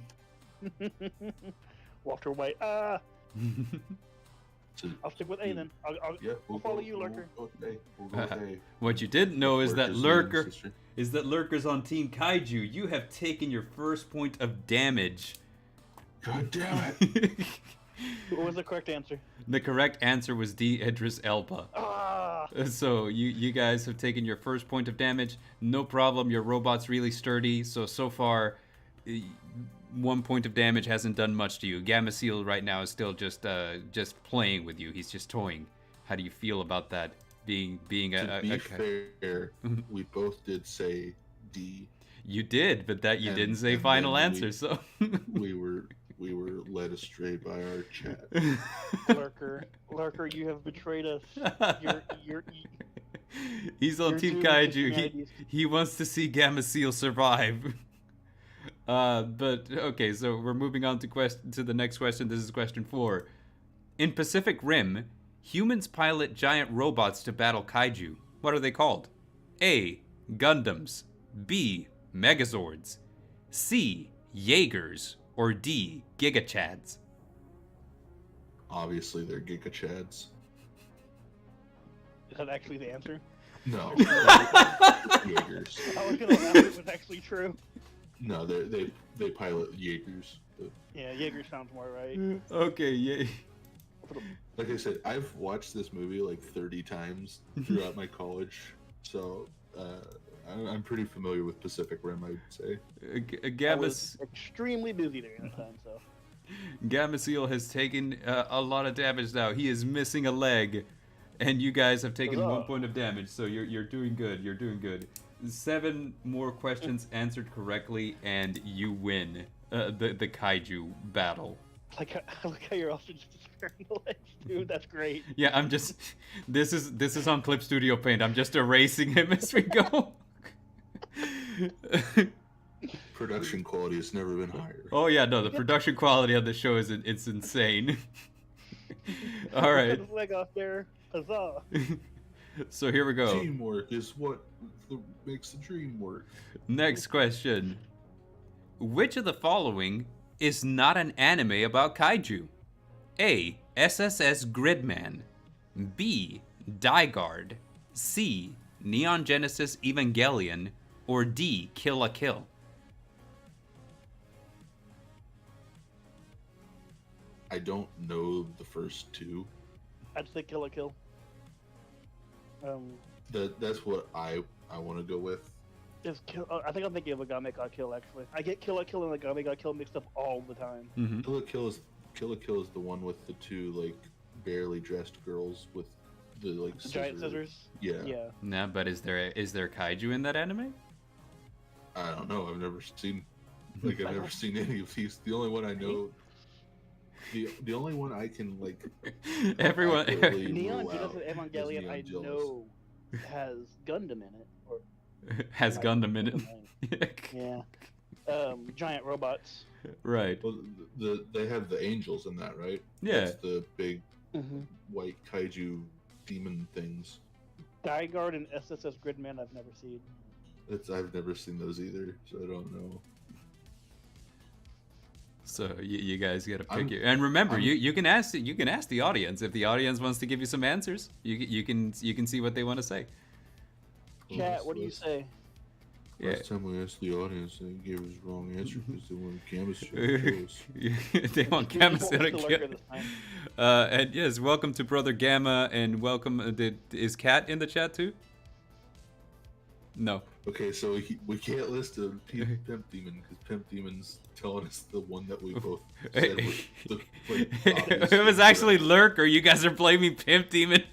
Speaker 3: Walter White.
Speaker 2: So,
Speaker 3: I'll stick with A then. I'll follow you, Lurker.
Speaker 2: We'll go with A.
Speaker 1: What you didn't know is that
Speaker 2: Lurker's
Speaker 1: Lurker's on Team Kaiju. You have taken your first point of damage.
Speaker 2: God damn it!
Speaker 3: What was the correct answer?
Speaker 1: The correct answer was D, Idris Elba.
Speaker 3: Ah!
Speaker 1: So you guys have taken your first point of damage. No problem. Your robot's really sturdy. So far, 1 point of damage hasn't done much to you. Gamma Seal right now is still just playing with you. He's just toying. How do you feel about that? Being
Speaker 2: To be fair, we both did say D.
Speaker 1: You did, but that you
Speaker 2: And-
Speaker 1: didn't say
Speaker 2: and
Speaker 1: final
Speaker 2: then
Speaker 1: answer. So
Speaker 2: We were led astray by our chat.
Speaker 3: Lurker, you have betrayed us. You're
Speaker 1: He's on
Speaker 3: You're
Speaker 1: Team
Speaker 3: doomed to
Speaker 1: Kaiju.
Speaker 3: humanities.
Speaker 1: He wants to see Gamma Seal survive. But okay, so we're moving on to the next question. This is question 4. In Pacific Rim, humans pilot giant robots to battle kaiju. What are they called? A. Gundams. B. Megazords, C. Jaegers, or D. Gigachads?
Speaker 2: Obviously, they're Giga Chads.
Speaker 3: Is that actually the answer?
Speaker 2: No, Jaegers.
Speaker 3: I was gonna ask if it was actually true.
Speaker 2: No, they pilot Jaegers. But
Speaker 3: Yeah, Jaeger sounds more right.
Speaker 1: Okay, yay.
Speaker 2: like I said, I've watched this movie like 30 times throughout my college, so I'm pretty familiar with Pacific Rim, I would say.
Speaker 3: I was extremely busy during that time, so.
Speaker 1: Gameciel has taken a lot of damage now. He is missing a leg, and you guys have taken 1 point of damage. So you're doing good. You're doing good. 7 more questions answered correctly, and you win the kaiju battle.
Speaker 3: I like how you're also just sparing the legs, dude. That's great.
Speaker 1: Yeah, I'm just. This is on Clip Studio Paint. I'm just erasing him as we go.
Speaker 2: Production quality has never been higher.
Speaker 1: Oh yeah, no, the production quality of the show it's insane. All right.
Speaker 3: Cut his leg off there. Huzzah.
Speaker 1: So here we go.
Speaker 2: Teamwork is what makes the dream work.
Speaker 1: Next question. Which of the following is not an anime about kaiju? A. SSS Gridman. B. Guard. C. Neon Genesis Evangelion. Or D. Kill la Kill?
Speaker 2: I don't know the first two.
Speaker 3: I'd say Kill la Kill.
Speaker 2: That's what I want to go with.
Speaker 3: I think I'm thinking of a Game Got Kill actually. I get Kill la Kill and the Game Got Kill mixed up all the time.
Speaker 1: Mm-hmm.
Speaker 2: Kill la Kill is the one with the two like barely dressed girls with the like
Speaker 3: Giant scissors.
Speaker 2: Yeah.
Speaker 3: Yeah.
Speaker 1: Nah, but is there kaiju in that anime?
Speaker 2: I don't know. I've never seen any of these. The only one I know. The only one I can like.
Speaker 1: Everyone.
Speaker 3: Neon Genesis Evangelion I know has Gundam in it. Or
Speaker 1: has Gundam in it.
Speaker 3: Yeah. Giant robots.
Speaker 1: Right.
Speaker 2: Well, they have the angels in that, right?
Speaker 1: Yeah.
Speaker 2: That's the big white kaiju demon things.
Speaker 3: Guard and SSS Gridman I've never seen.
Speaker 2: I've never seen those either, so I don't know.
Speaker 1: So you guys gotta pick it. And remember, you can ask the audience if the audience wants to give you some answers. You can see what they want to say.
Speaker 3: Chat, what do you say?
Speaker 2: Last time we asked the audience, they gave us the wrong answer because they want Gamma.
Speaker 1: They want Gamma to kill. And yes, welcome to Brother Gamma, and welcome. Is Kat in the chat too? No.
Speaker 2: Okay, so we can't list a Pimp Demon because Pimp Demon's telling us the one that we both said was the
Speaker 1: it was actually Lurker. You guys are blaming Pimp Demon.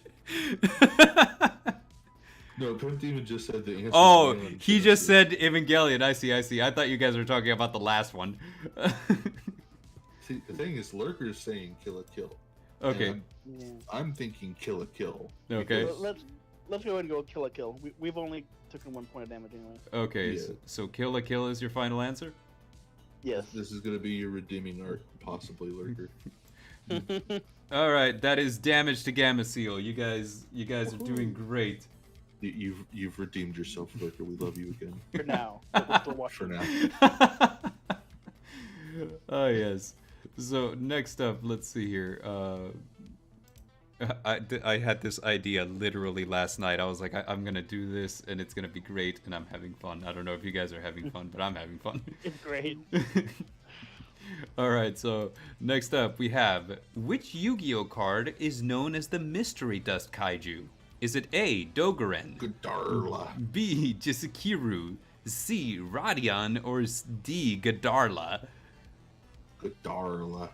Speaker 2: No, Pimp Demon just said the answer.
Speaker 1: Oh, he just said Evangelion. I see. I thought you guys were talking about the last one.
Speaker 2: See, the thing is, Lurker's saying Kill la Kill.
Speaker 1: Okay.
Speaker 2: I'm thinking Kill la Kill.
Speaker 1: Okay.
Speaker 3: Let's go ahead and go Kill la Kill. We've only taken 1 point of damage anyway.
Speaker 1: Okay,
Speaker 2: Yeah.
Speaker 1: so Kill la Kill is your final answer?
Speaker 3: Yes.
Speaker 2: This is gonna be your redeeming arc, possibly, Lurker.
Speaker 1: All right, that is damage to Gameciel. You guys are doing great.
Speaker 2: You've redeemed yourself, Lurker. We love you again.
Speaker 3: For now. We're still watching.
Speaker 2: For now.
Speaker 1: Oh yes. So next up, let's see here. I had this idea literally last night. I was like, I'm gonna do this, and it's gonna be great, and I'm having fun. I don't know if you guys are having fun, but I'm having fun.
Speaker 3: It's great.
Speaker 1: All right. So next up, we have which Yu-Gi-Oh card is known as the Mystery Dust Kaiju? Is it A. Dogoren,
Speaker 2: Godarla.
Speaker 1: B. Jisukiru, C. Radion, or D. Godarla?
Speaker 2: Godarla.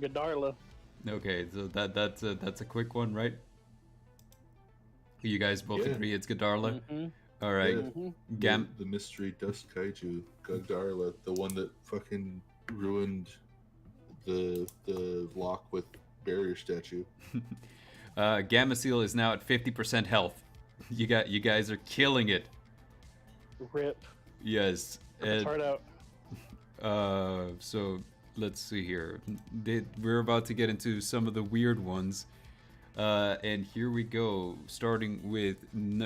Speaker 3: Godarla.
Speaker 1: Okay, so that's a quick one, right? You guys both agree it's Godarla?
Speaker 3: Mm-hmm.
Speaker 1: All right.
Speaker 2: Yeah. The mystery dust kaiju, Godarla, the one that fucking ruined the lock with barrier statue.
Speaker 1: Gameciel is now at 50% health. You guys are killing it.
Speaker 3: Rip.
Speaker 1: Yes.
Speaker 3: Rip hard out.
Speaker 1: So let's see here. We're about to get into some of the weird ones. And here we go, starting with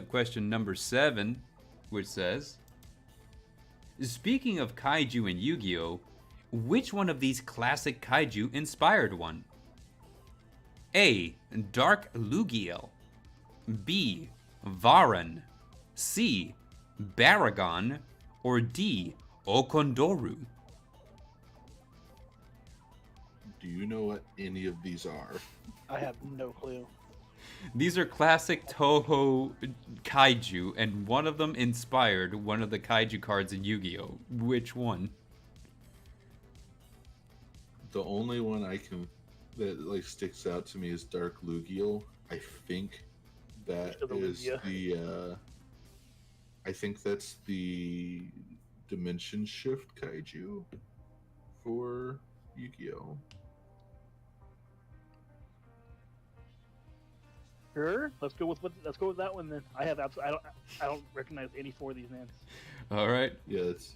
Speaker 1: question number 7, which says, Speaking of kaiju and Yu-Gi-Oh, which one of these classic kaiju inspired one? A. Dark Lugiel. B. Varan. C. Baragon. Or D. Okondoru.
Speaker 2: Do you know what any of these are?
Speaker 3: I have no clue.
Speaker 1: These are classic Toho kaiju, and one of them inspired one of the kaiju cards in Yu-Gi-Oh! Which one?
Speaker 2: The only one that like sticks out to me is Dark Lugiel. I think that is the I think that's the Dimension Shift kaiju for Yu-Gi-Oh!
Speaker 3: Sure. Let's go with that one then. I don't recognize any four of these names.
Speaker 1: All right.
Speaker 2: Yeah, it's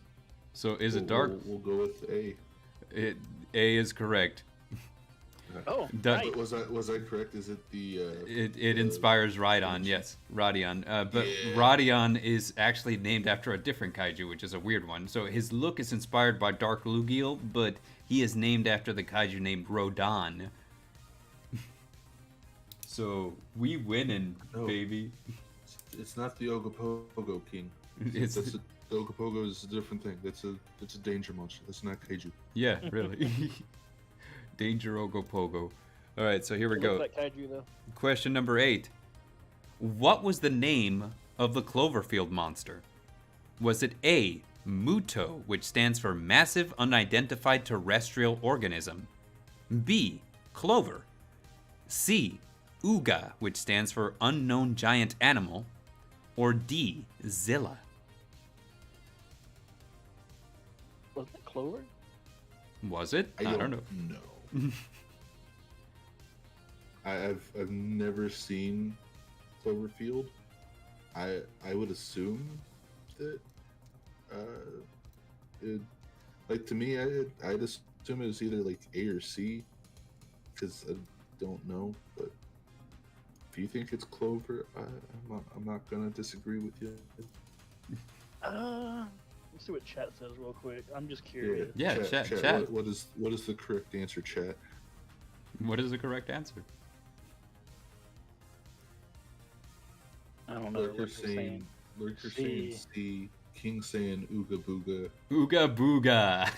Speaker 1: So is it dark?
Speaker 2: We'll go with A.
Speaker 1: A is correct.
Speaker 3: Oh,
Speaker 1: Dark-
Speaker 3: nice.
Speaker 2: Was I correct? Is it the
Speaker 1: It inspires Radion, yes, Radion. But Radion is actually named after a different kaiju, which is a weird one. So his look is inspired by Dark Lugiel, but he is named after the kaiju named Rodan. So we winning,
Speaker 2: No.
Speaker 1: baby.
Speaker 2: It's not the Ogopogo King.
Speaker 1: It's
Speaker 2: The Ogopogo is a different thing. That's a danger monster. That's not kaiju.
Speaker 1: yeah, really. Danger Ogopogo. All right, so here we
Speaker 3: It
Speaker 1: go.
Speaker 3: looks like kaiju though.
Speaker 1: Question number 8. What was the name of the Cloverfield monster? Was it A. Muto, which stands for Massive Unidentified Terrestrial Organism? B. Clover. C. Uga, which stands for Unknown Giant Animal? Or D. Zilla?
Speaker 3: Wasn't it Clover?
Speaker 1: Was it? I don't know.
Speaker 2: No. I've never seen Cloverfield. I would assume that it, like, to me, I'd assume it was either like A or C, because I don't know. But if you think it's Clover, I'm not gonna disagree with you.
Speaker 3: Let's see what chat says real quick. I'm just curious.
Speaker 1: Yeah, chat.
Speaker 2: What is the correct answer, chat?
Speaker 1: What is the correct answer?
Speaker 3: I don't know.
Speaker 2: Lurker saying C. King saying Ooga Booga.
Speaker 1: Ooga Booga.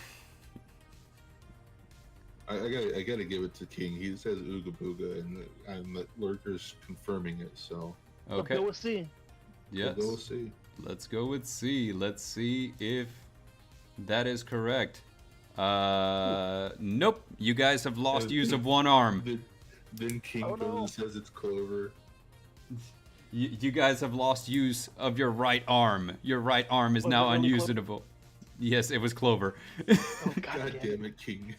Speaker 2: I gotta give it to King. He says Ooga Booga, and Lurker's confirming it. So
Speaker 1: Okay.
Speaker 3: Let's go with C.
Speaker 1: Yes.
Speaker 2: we'll go with C.
Speaker 1: Let's go with C. Let's see if that is correct. Nope. You guys have lost use of one arm.
Speaker 2: Then King
Speaker 3: Oh,
Speaker 2: goes
Speaker 3: no.
Speaker 2: and says it's Clover.
Speaker 1: You guys have lost use of your right arm. Your right arm is
Speaker 3: Was
Speaker 1: now
Speaker 3: it really
Speaker 1: unusable. Yes, it was Clover.
Speaker 3: Oh,
Speaker 2: God damn it, King.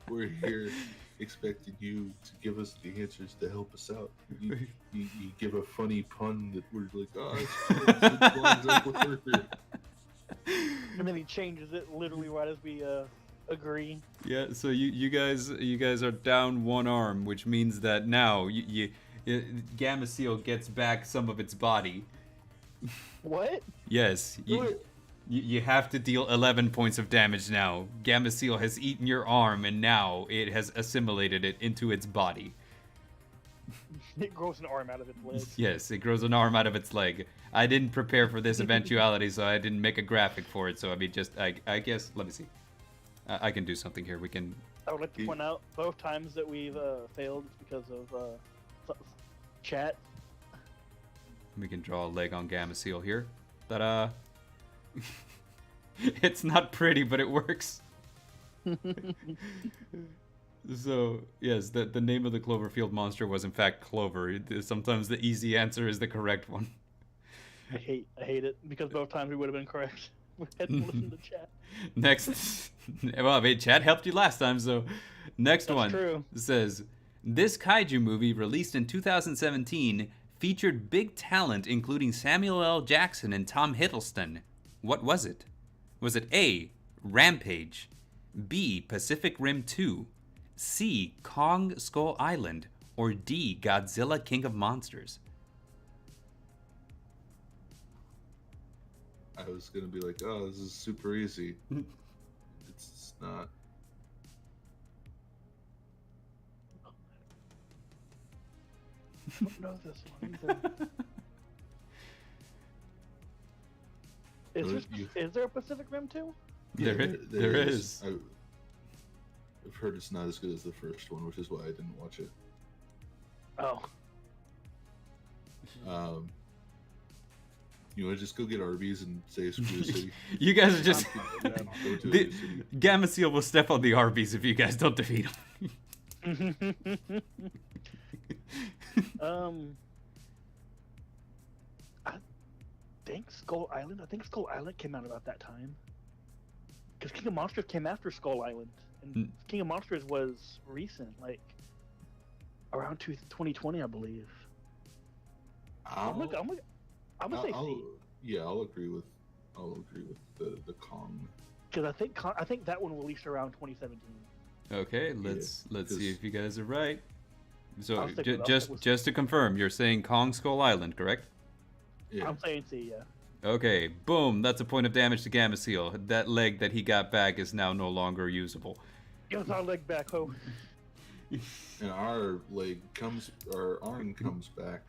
Speaker 2: We're here expecting you to give us the answers to help us out. You give a funny pun that we're like, it lines up with Lurker.
Speaker 3: And then he changes it literally right as we agree.
Speaker 1: Yeah, so you guys are down one arm, which means that now Gamma Seal gets back some of its body.
Speaker 3: What?
Speaker 1: Yes, you have to deal 11 points of damage now. Gamma Seal has eaten your arm, and now it has assimilated it into its body.
Speaker 3: It grows an arm out of its leg.
Speaker 1: Yes, it grows an arm out of its leg. I didn't prepare for this eventuality, so I didn't make a graphic for it. So I mean, I guess, let me see. I can do something here. We can.
Speaker 3: I would like to point out both times that we've failed because of chat.
Speaker 1: We can draw a leg on Gamma Seal here. Ta-da! It's not pretty, but it works. So, yes, the name of the Cloverfield monster was in fact Clover. Sometimes the easy answer is the correct one.
Speaker 3: I hate it because both times we would have been correct. We had to listen to chat.
Speaker 1: Next, well, I mean, Chad helped you last time, so next
Speaker 3: That's
Speaker 1: one
Speaker 3: true.
Speaker 1: says, this kaiju movie released in 2017 featured big talent including Samuel L. Jackson and Tom Hiddleston. What was it? Was it A, Rampage, B, Pacific Rim 2, C, Kong Skull Island, or D, Godzilla King of Monsters?
Speaker 2: I was gonna be like, oh, this is super easy. It's not.
Speaker 3: I don't know this one either. Is there a Pacific Rim too?
Speaker 1: There is.
Speaker 2: I've heard it's not as good as the first one, which is why I didn't watch it.
Speaker 3: Oh.
Speaker 2: You want to just go get Arby's and say screw the city?
Speaker 1: You guys are just.
Speaker 2: Go to
Speaker 1: the,
Speaker 2: the city.
Speaker 1: Gamma Seal will step on the Arby's if you guys don't defeat him.
Speaker 3: I think Skull Island. I think Skull Island came out about that time. Because King of Monsters came after Skull Island, and King of Monsters was recent, like around 2020, I believe. I'm gonna say C.
Speaker 2: Yeah, I'll agree with the Kong.
Speaker 3: Because I think that one released around 2017.
Speaker 1: Okay, let's see if you guys are right. So
Speaker 3: stick with-
Speaker 1: just to confirm, you're saying Kong Skull Island, correct?
Speaker 2: Yeah.
Speaker 3: I'm saying C, yeah.
Speaker 1: Okay, boom, that's a point of damage to Gamma Seal. That leg that he got back is now no longer usable.
Speaker 3: Give us our leg back, ho.
Speaker 2: And our arm comes back.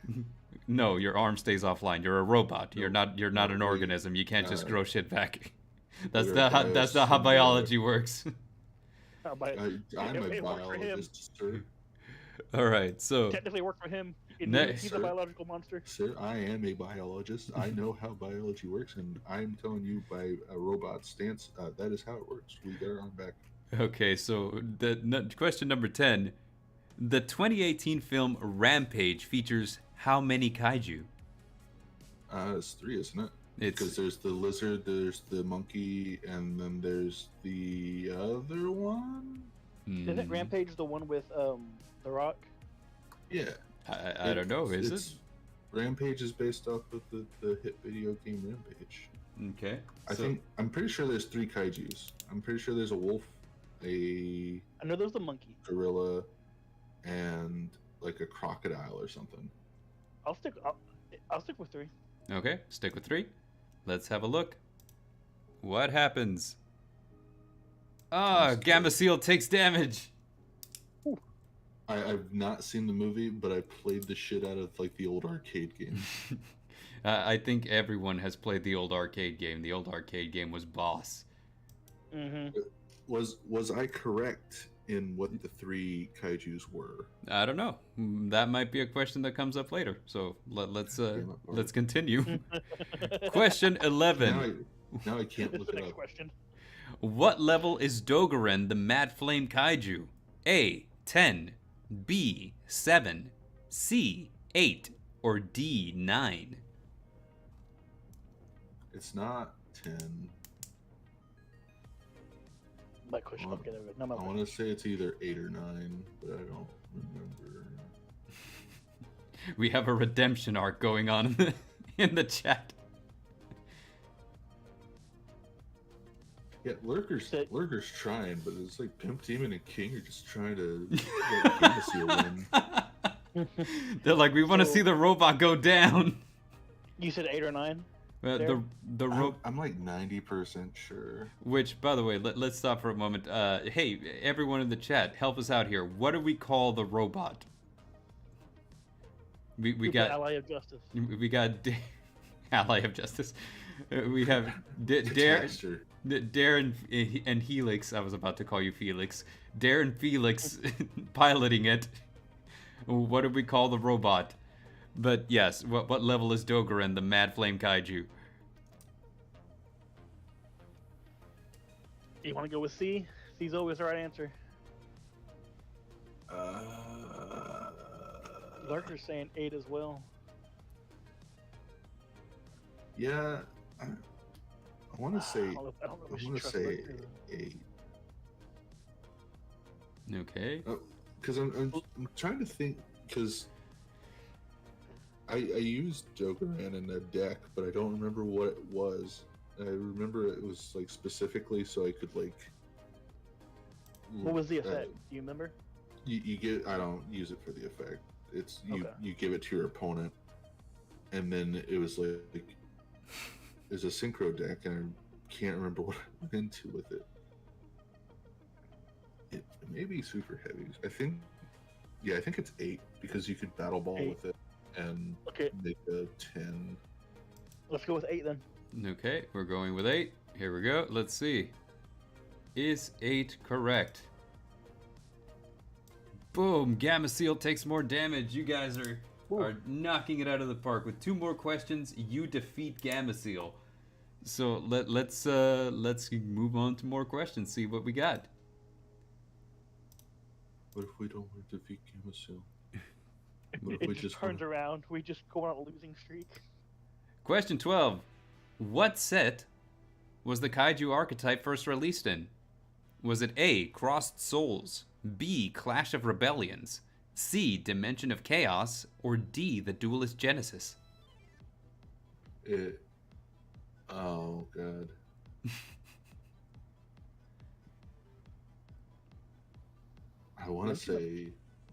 Speaker 1: No, your arm stays offline. You're a robot. You're not an organism. You can't just grow shit back. That's not how biology works.
Speaker 2: I'm a biologist, sir.
Speaker 1: All right, so
Speaker 3: Technically worked for him. He's a biological monster.
Speaker 2: Sir, I am a biologist. I know how biology works, and I'm telling you by a robot stance, that is how it works. We get our arm back.
Speaker 1: okay, so question number 10. The 2018 film Rampage features how many kaiju?
Speaker 2: It's 3, isn't it? Because there's the lizard, there's the monkey, and then there's the other one.
Speaker 3: Isn't Rampage the one with The Rock?
Speaker 2: Yeah.
Speaker 1: I don't know. Is it?
Speaker 2: Rampage is based off of the hit video game Rampage.
Speaker 1: Okay.
Speaker 2: I'm pretty sure there's 3 kaijus. I'm pretty sure there's a wolf,
Speaker 3: I know there's the monkey.
Speaker 2: gorilla, and like a crocodile or something.
Speaker 3: I'll stick with 3.
Speaker 1: Okay, stick with 3. Let's have a look. What happens? Gamma Seal takes damage.
Speaker 2: I've not seen the movie, but I played the shit out of like the old arcade game.
Speaker 1: I think everyone has played the old arcade game. The old arcade game was boss.
Speaker 3: Mm-hmm.
Speaker 2: Was I correct in what the 3 kaijus were?
Speaker 1: I don't know. That might be a question that comes up later. So let's continue. Question 11.
Speaker 2: Now I can't look it up.
Speaker 3: Question.
Speaker 1: What level is Dogoren the Mad Flame Kaiju? A, 10, B, 7, C, 8, or D, 9?
Speaker 2: It's not 10.
Speaker 3: My question.
Speaker 2: I want to say it's either 8 or 9, but I don't remember.
Speaker 1: We have a redemption arc going on in the chat.
Speaker 2: Yeah, Lurker's trying, but it's like Pimp Demon and King are just trying to let Gamma Seal win.
Speaker 1: They're like, we want to see the robot go down.
Speaker 3: You said 8 or 9?
Speaker 2: I'm like 90% sure.
Speaker 1: Which, by the way, let's stop for a moment. Hey, everyone in the chat, help us out here. What do we call the robot? We got
Speaker 3: Ally of Justice.
Speaker 1: We got Ally of Justice. We have Darren and Helix. I was about to call you Felix. Darren Felix piloting it. What do we call the robot? But yes, what level is Dogoren, the Mad Flame Kaiju?
Speaker 3: You want to go with C? C's always the right answer. Lurker's saying 8 as well.
Speaker 2: Yeah, I want to say.
Speaker 3: I don't know if we
Speaker 2: I
Speaker 3: should
Speaker 2: want to
Speaker 3: trust
Speaker 2: say
Speaker 3: Lurker.
Speaker 2: 8.
Speaker 1: Okay.
Speaker 2: Because I'm trying to think, because I used Dogoran in a deck, but I don't remember what it was. I remember it was like specifically so I could like.
Speaker 3: What was the effect? Do you remember?
Speaker 2: You get. I don't use it for the effect. It's you.
Speaker 3: Okay.
Speaker 2: You give it to your opponent, and then it was like is a synchro deck, and I can't remember what I went into with it. It may be super heavy. I think it's 8 because you could battle ball
Speaker 3: 8.
Speaker 2: with it and
Speaker 3: Okay.
Speaker 2: make a 10.
Speaker 3: Let's go with 8 then.
Speaker 1: Okay, we're going with 8. Here we go. Let's see. Is 8 correct? Boom! Gamma Seal takes more damage. You guys are knocking it out of the park. With 2 more questions, you defeat Gamma Seal. So let's move on to more questions. See what we got.
Speaker 2: What if we don't want to defeat Gamma Seal? What if
Speaker 3: It
Speaker 2: we
Speaker 3: just turns around. We just go on a losing streak.
Speaker 1: Question 12. What set was the Kaiju archetype first released in? Was it A, Crossed Souls, B, Clash of Rebellions, C, Dimension of Chaos, or D, the Duelist Genesis?
Speaker 2: Oh god. I want to say.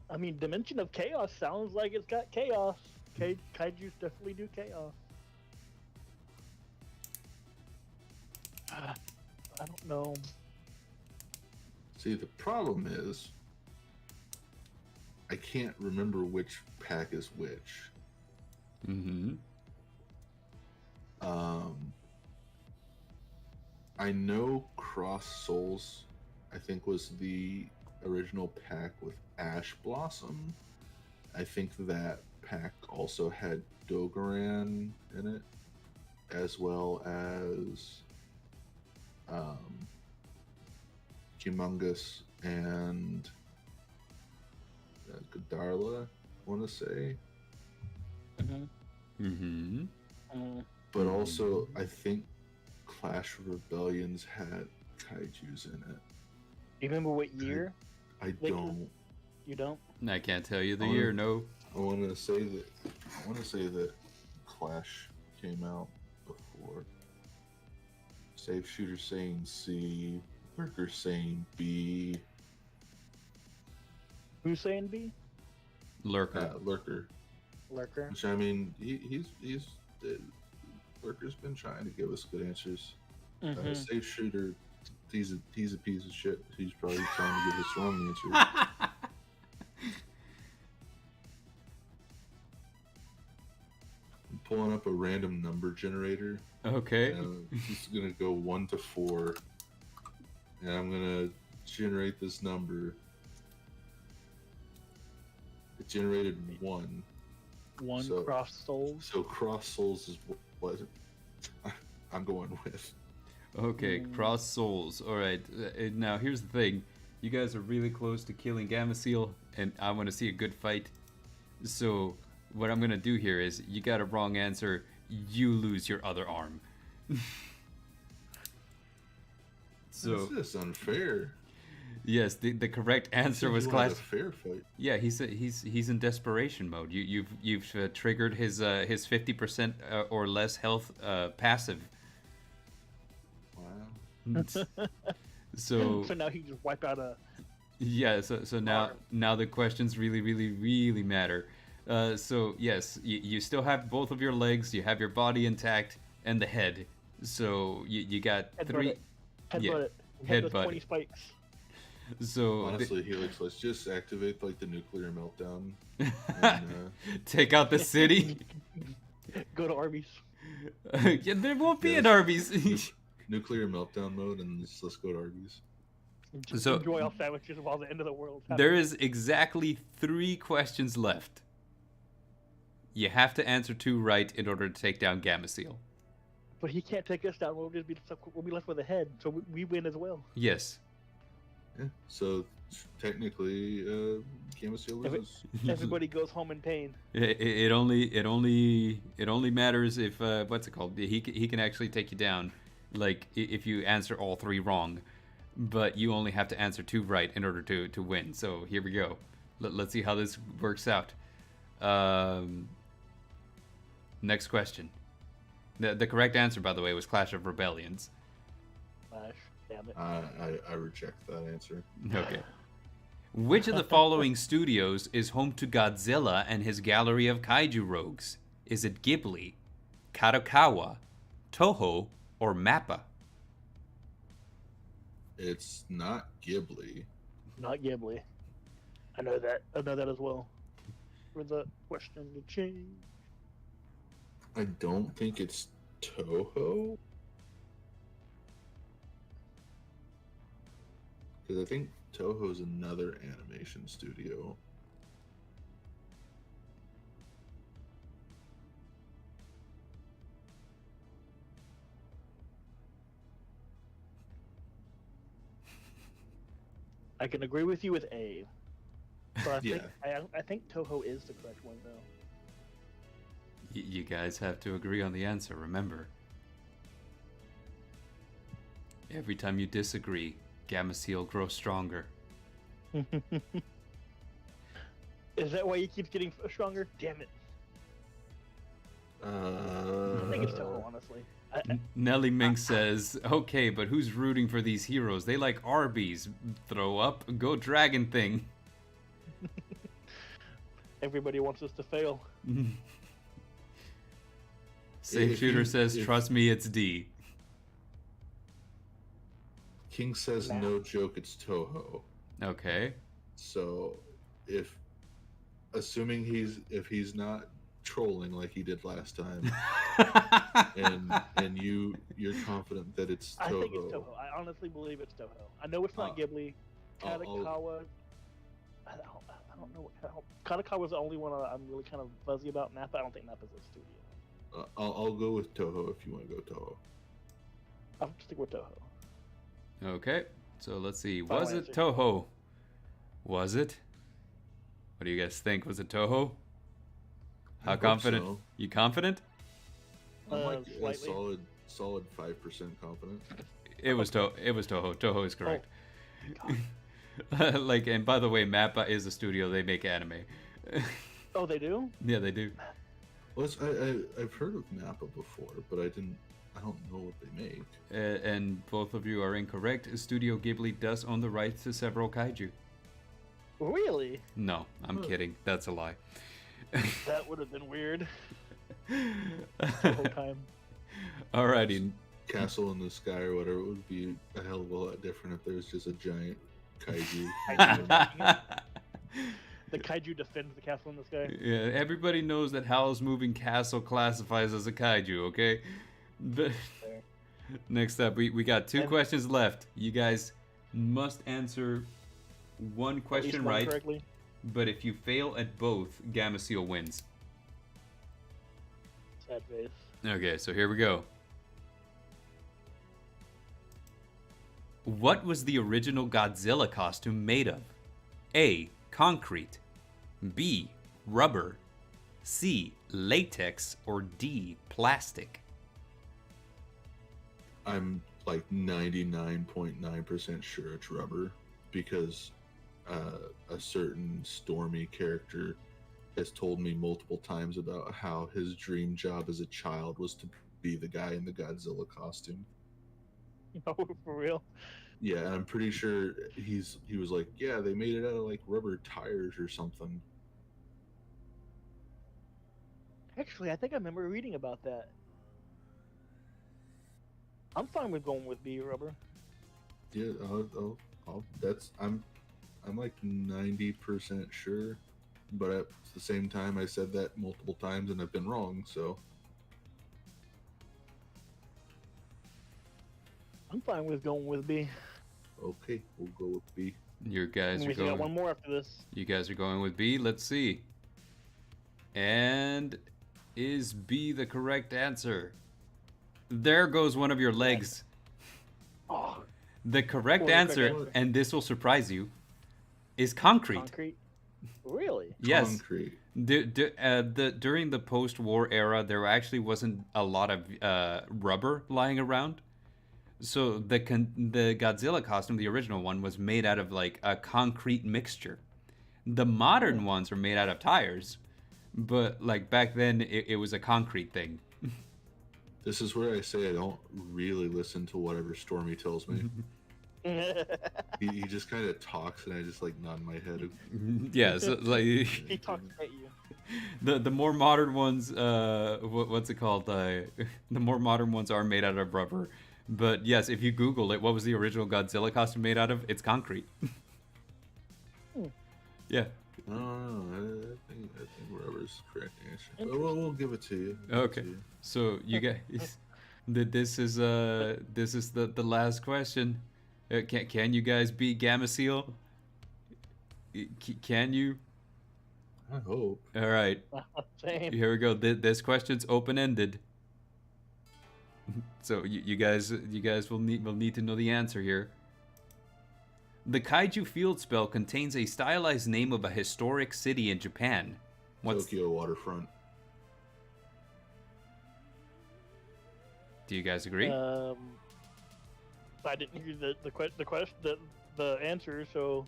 Speaker 3: I mean, Dimension of Chaos sounds like it's got chaos. Kaijus definitely do chaos. I don't know.
Speaker 2: See, the problem is, I can't remember which pack is which.
Speaker 1: Mm-hmm.
Speaker 2: I know Cross Souls, I think, was the original pack with Ash Blossom. I think that pack also had Dogoran in it, as well as Humongous and Godarla, I want to say.
Speaker 1: Mm-hmm.
Speaker 2: But also, I think Clash of Rebellions had Kaijus in it.
Speaker 3: You remember what year?
Speaker 2: I don't.
Speaker 3: You don't?
Speaker 1: I can't tell you the year, no.
Speaker 2: I want to say that Clash came out before. Save Shooter saying C, Lurker saying B.
Speaker 3: Who's saying B?
Speaker 1: Lurker.
Speaker 2: Lurker.
Speaker 3: Lurker.
Speaker 2: Which, I mean, he's Lurker's been trying to give us good answers. Save Shooter, he's a piece of shit. He's probably trying to give us wrong answers. I'm pulling up a random number generator.
Speaker 1: Okay.
Speaker 2: And I'm just gonna go 1 to 4, and I'm gonna generate this number. It generated 1.
Speaker 3: One Cross Souls.
Speaker 2: So Cross Souls is what I'm going with.
Speaker 1: Okay, Cross Souls. All right. Now here's the thing: you guys are really close to killing Gamma Seal, and I want to see a good fight. So what I'm gonna do here is, you got a wrong answer, you lose your other arm. So
Speaker 2: this is unfair.
Speaker 1: yes, the correct answer was Clash.
Speaker 2: A fair fight.
Speaker 1: Yeah, he's in desperation mode. You've triggered his 50% or less health passive.
Speaker 2: Wow.
Speaker 1: So
Speaker 3: now he just wiped out a.
Speaker 1: yeah. So now the questions really matter. So yes, you still have both of your legs. You have your body intact and the head. So you got three.
Speaker 3: Headbutt it.
Speaker 1: Headbutt.
Speaker 3: 20 spikes.
Speaker 1: So
Speaker 2: Honestly, Helix, let's just activate like the nuclear meltdown. And,
Speaker 1: take out the city.
Speaker 3: Go to Arby's.
Speaker 1: Yeah, there won't be an Arby's.
Speaker 2: nuclear meltdown mode, and let's go to Arby's.
Speaker 3: So enjoy all sandwiches while the end of the world.
Speaker 1: There is exactly 3 questions left. You have to answer 2 right in order to take down Gamma Seal.
Speaker 3: But he can't take us down. We'll be left with a head, so we win as well.
Speaker 1: Yes.
Speaker 2: Yeah. So technically, Gamma Seal loses.
Speaker 3: Everybody goes home in pain.
Speaker 1: It only matters if what's it called? He can actually take you down, like if you answer all 3 wrong, but you only have to answer 2 right in order to win. So here we go. Let's see how this works out. Next question. The correct answer, by the way, was Clash of Rebellions.
Speaker 3: Gosh, damn it.
Speaker 2: I reject that answer.
Speaker 1: Okay. Which of the following studios is home to Godzilla and his gallery of kaiju rogues? Is it Ghibli, Kadokawa, Toho, or Mappa?
Speaker 2: It's not Ghibli.
Speaker 3: Not Ghibli. I know that. I know that as well. For the question to change.
Speaker 2: I don't think it's Toho. Because I think Toho's another animation studio.
Speaker 3: I can agree with you with A. But I think
Speaker 2: Yeah.
Speaker 3: I think Toho is the correct one though.
Speaker 1: You guys have to agree on the answer, remember. Every time you disagree, Gameciel grows stronger.
Speaker 3: Is that why he keeps getting stronger? Damn it. I think it's Toho, honestly.
Speaker 1: Nelly Mink says, okay, but who's rooting for these heroes? They like Arby's. Throw up, go dragon thing.
Speaker 3: Everybody wants us to fail.
Speaker 1: Safe
Speaker 2: If
Speaker 1: Shooter
Speaker 2: you-
Speaker 1: says,
Speaker 2: if-
Speaker 1: trust me, it's D.
Speaker 2: King says
Speaker 3: Nah.
Speaker 2: no joke, it's Toho.
Speaker 1: Okay.
Speaker 2: So if assuming if he's not trolling like he did last time, and you're confident that it's Toho.
Speaker 3: I think it's Toho. I honestly believe it's Toho. I know it's not Ghibli.
Speaker 2: I'll-
Speaker 3: Kadokawa. I don't know what Kadokawa's the only one I'm really kind of fuzzy about. Nappa, I don't think Nappa's a studio.
Speaker 2: I'll go with Toho if you want to go Toho.
Speaker 3: I'll stick with Toho.
Speaker 1: Okay, so let's see.
Speaker 3: Final
Speaker 1: Was it
Speaker 3: answer.
Speaker 1: Toho? Was it? What do you guys think? Was it Toho?
Speaker 2: I
Speaker 1: How
Speaker 2: hope
Speaker 1: confident?
Speaker 2: so.
Speaker 1: You confident?
Speaker 2: I'm like a
Speaker 3: Slightly.
Speaker 2: solid 5% confident.
Speaker 1: It was Toho. It was Toho. Toho is correct.
Speaker 3: God.
Speaker 1: Like, and by the way, Mappa is a studio. They make anime.
Speaker 3: Oh, they do?
Speaker 1: Yeah, they do.
Speaker 2: Well, I've heard of Nappa before, but I don't know what they make.
Speaker 1: And both of you are incorrect. Studio Ghibli does own the rights to several kaiju.
Speaker 3: Really?
Speaker 1: No, I'm
Speaker 2: Huh.
Speaker 1: kidding. That's a lie.
Speaker 3: That would have been weird. The whole time.
Speaker 1: Alrighty.
Speaker 2: Castle in the Sky or whatever, it would be a hell of a lot different if there was just a giant kaiju.
Speaker 3: The kaiju defends the castle in the sky.
Speaker 1: Yeah, everybody knows that Howl's Moving Castle classifies as a kaiju, okay? But
Speaker 3: Fair.
Speaker 1: next up, we got two
Speaker 3: And-
Speaker 1: questions left. You guys must answer one
Speaker 3: At least
Speaker 1: question
Speaker 3: one
Speaker 1: right,
Speaker 3: correctly.
Speaker 1: but if you fail at both, Gameciel wins.
Speaker 3: Sad face.
Speaker 1: Okay, so here we go. What was the original Godzilla costume made of? A. Concrete. B. Rubber. C. Latex. Or D. Plastic.
Speaker 2: I'm like 99.9% sure it's rubber because a certain Stormy character has told me multiple times about how his dream job as a child was to be the guy in the Godzilla costume.
Speaker 3: No, for real.
Speaker 2: Yeah, and I'm pretty sure he was like, yeah, they made it out of like rubber tires or something.
Speaker 3: Actually, I think I remember reading about that. I'm fine with going with B, rubber.
Speaker 2: Yeah, I'm like 90% sure, but at the same time, I said that multiple times and I've been wrong. So
Speaker 3: I'm fine with going with B.
Speaker 2: okay, we'll go with B.
Speaker 1: You guys
Speaker 3: And
Speaker 1: are
Speaker 3: we still got one
Speaker 1: going.
Speaker 3: more after this.
Speaker 1: You guys are going with B. Let's see. And is B the correct answer? There goes one of your legs.
Speaker 3: Oh,
Speaker 1: The correct
Speaker 3: Well, the correct
Speaker 1: answer,
Speaker 3: answer.
Speaker 1: and this will surprise you, is concrete.
Speaker 3: concrete. Really?
Speaker 1: Yes.
Speaker 2: Concrete.
Speaker 1: During the post-war era, there actually wasn't a lot of rubber lying around. So the Godzilla costume, the original one, was made out of like a concrete mixture. The modern ones are made out of tires, but like back then, it was a concrete thing.
Speaker 2: This is where I say I don't really listen to whatever Stormy tells me. He just kind of talks, and I just like nod my head.
Speaker 1: Yeah, so like
Speaker 3: He talks at you.
Speaker 1: The more modern ones, what's it called? The more modern ones are made out of rubber. But yes, if you Google it, what was the original Godzilla costume made out of? It's concrete. Yeah.
Speaker 2: No, I think rubber's the correct answer. But we'll give it to you.
Speaker 1: Okay. So you guys, this is the last question. Can you guys beat Gamma Seal? Can you?
Speaker 2: I hope.
Speaker 1: All right.
Speaker 3: Same.
Speaker 1: Here we go. This question's open ended. So you guys will need to know the answer here. The Kaiju field spell contains a stylized name of a historic city in Japan.
Speaker 2: Tokyo waterfront.
Speaker 1: Do you guys agree?
Speaker 3: I didn't hear the answer, so.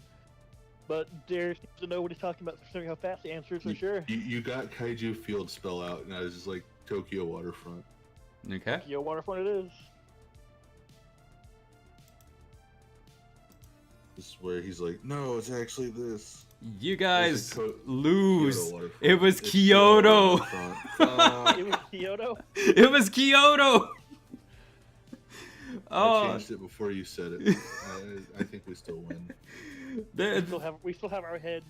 Speaker 3: But Dare seems to know what he's talking about, considering how fast the answer is, for sure.
Speaker 2: You got Kaiju field spell out, and I was just like Tokyo waterfront.
Speaker 1: Okay.
Speaker 3: Tokyo waterfront it is.
Speaker 2: This is where he's like, no, it's actually this.
Speaker 1: You guys
Speaker 2: Kyoto
Speaker 1: lose.
Speaker 2: waterfront.
Speaker 1: It was
Speaker 2: It's
Speaker 1: Kyoto.
Speaker 2: waterfront.
Speaker 3: It was Kyoto.
Speaker 1: It was Kyoto.
Speaker 2: I
Speaker 1: Oh,
Speaker 2: changed it before you said it. I think we still win.
Speaker 3: We still have our head.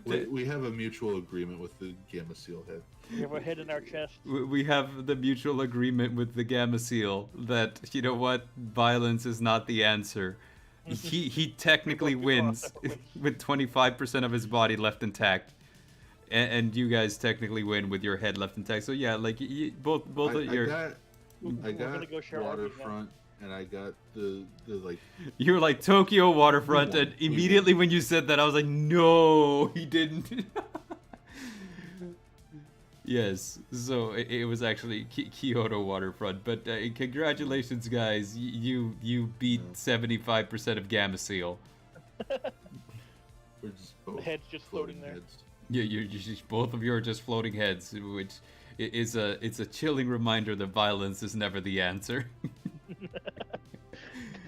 Speaker 2: We have a mutual agreement with the Gamma Seal head.
Speaker 3: We have our head in our chest.
Speaker 1: We have the mutual agreement with the Gamma Seal that, you know what, violence is not the answer. He technically wins with 25% of his body left intact, and you guys technically win with your head left intact. So yeah, like both of your.
Speaker 2: I got
Speaker 3: gonna go share
Speaker 2: waterfront, and I got the like.
Speaker 1: You were like Tokyo waterfront,
Speaker 2: We won.
Speaker 1: and immediately when you said that, I was like, no, he didn't. Yes, so it was actually Kyoto waterfront. But congratulations, guys! You beat 75% of Gamma Seal.
Speaker 2: We're just both
Speaker 3: The head's just floating there.
Speaker 2: heads.
Speaker 1: Yeah, you both of you are just floating heads, which it's a chilling reminder that violence is never the answer.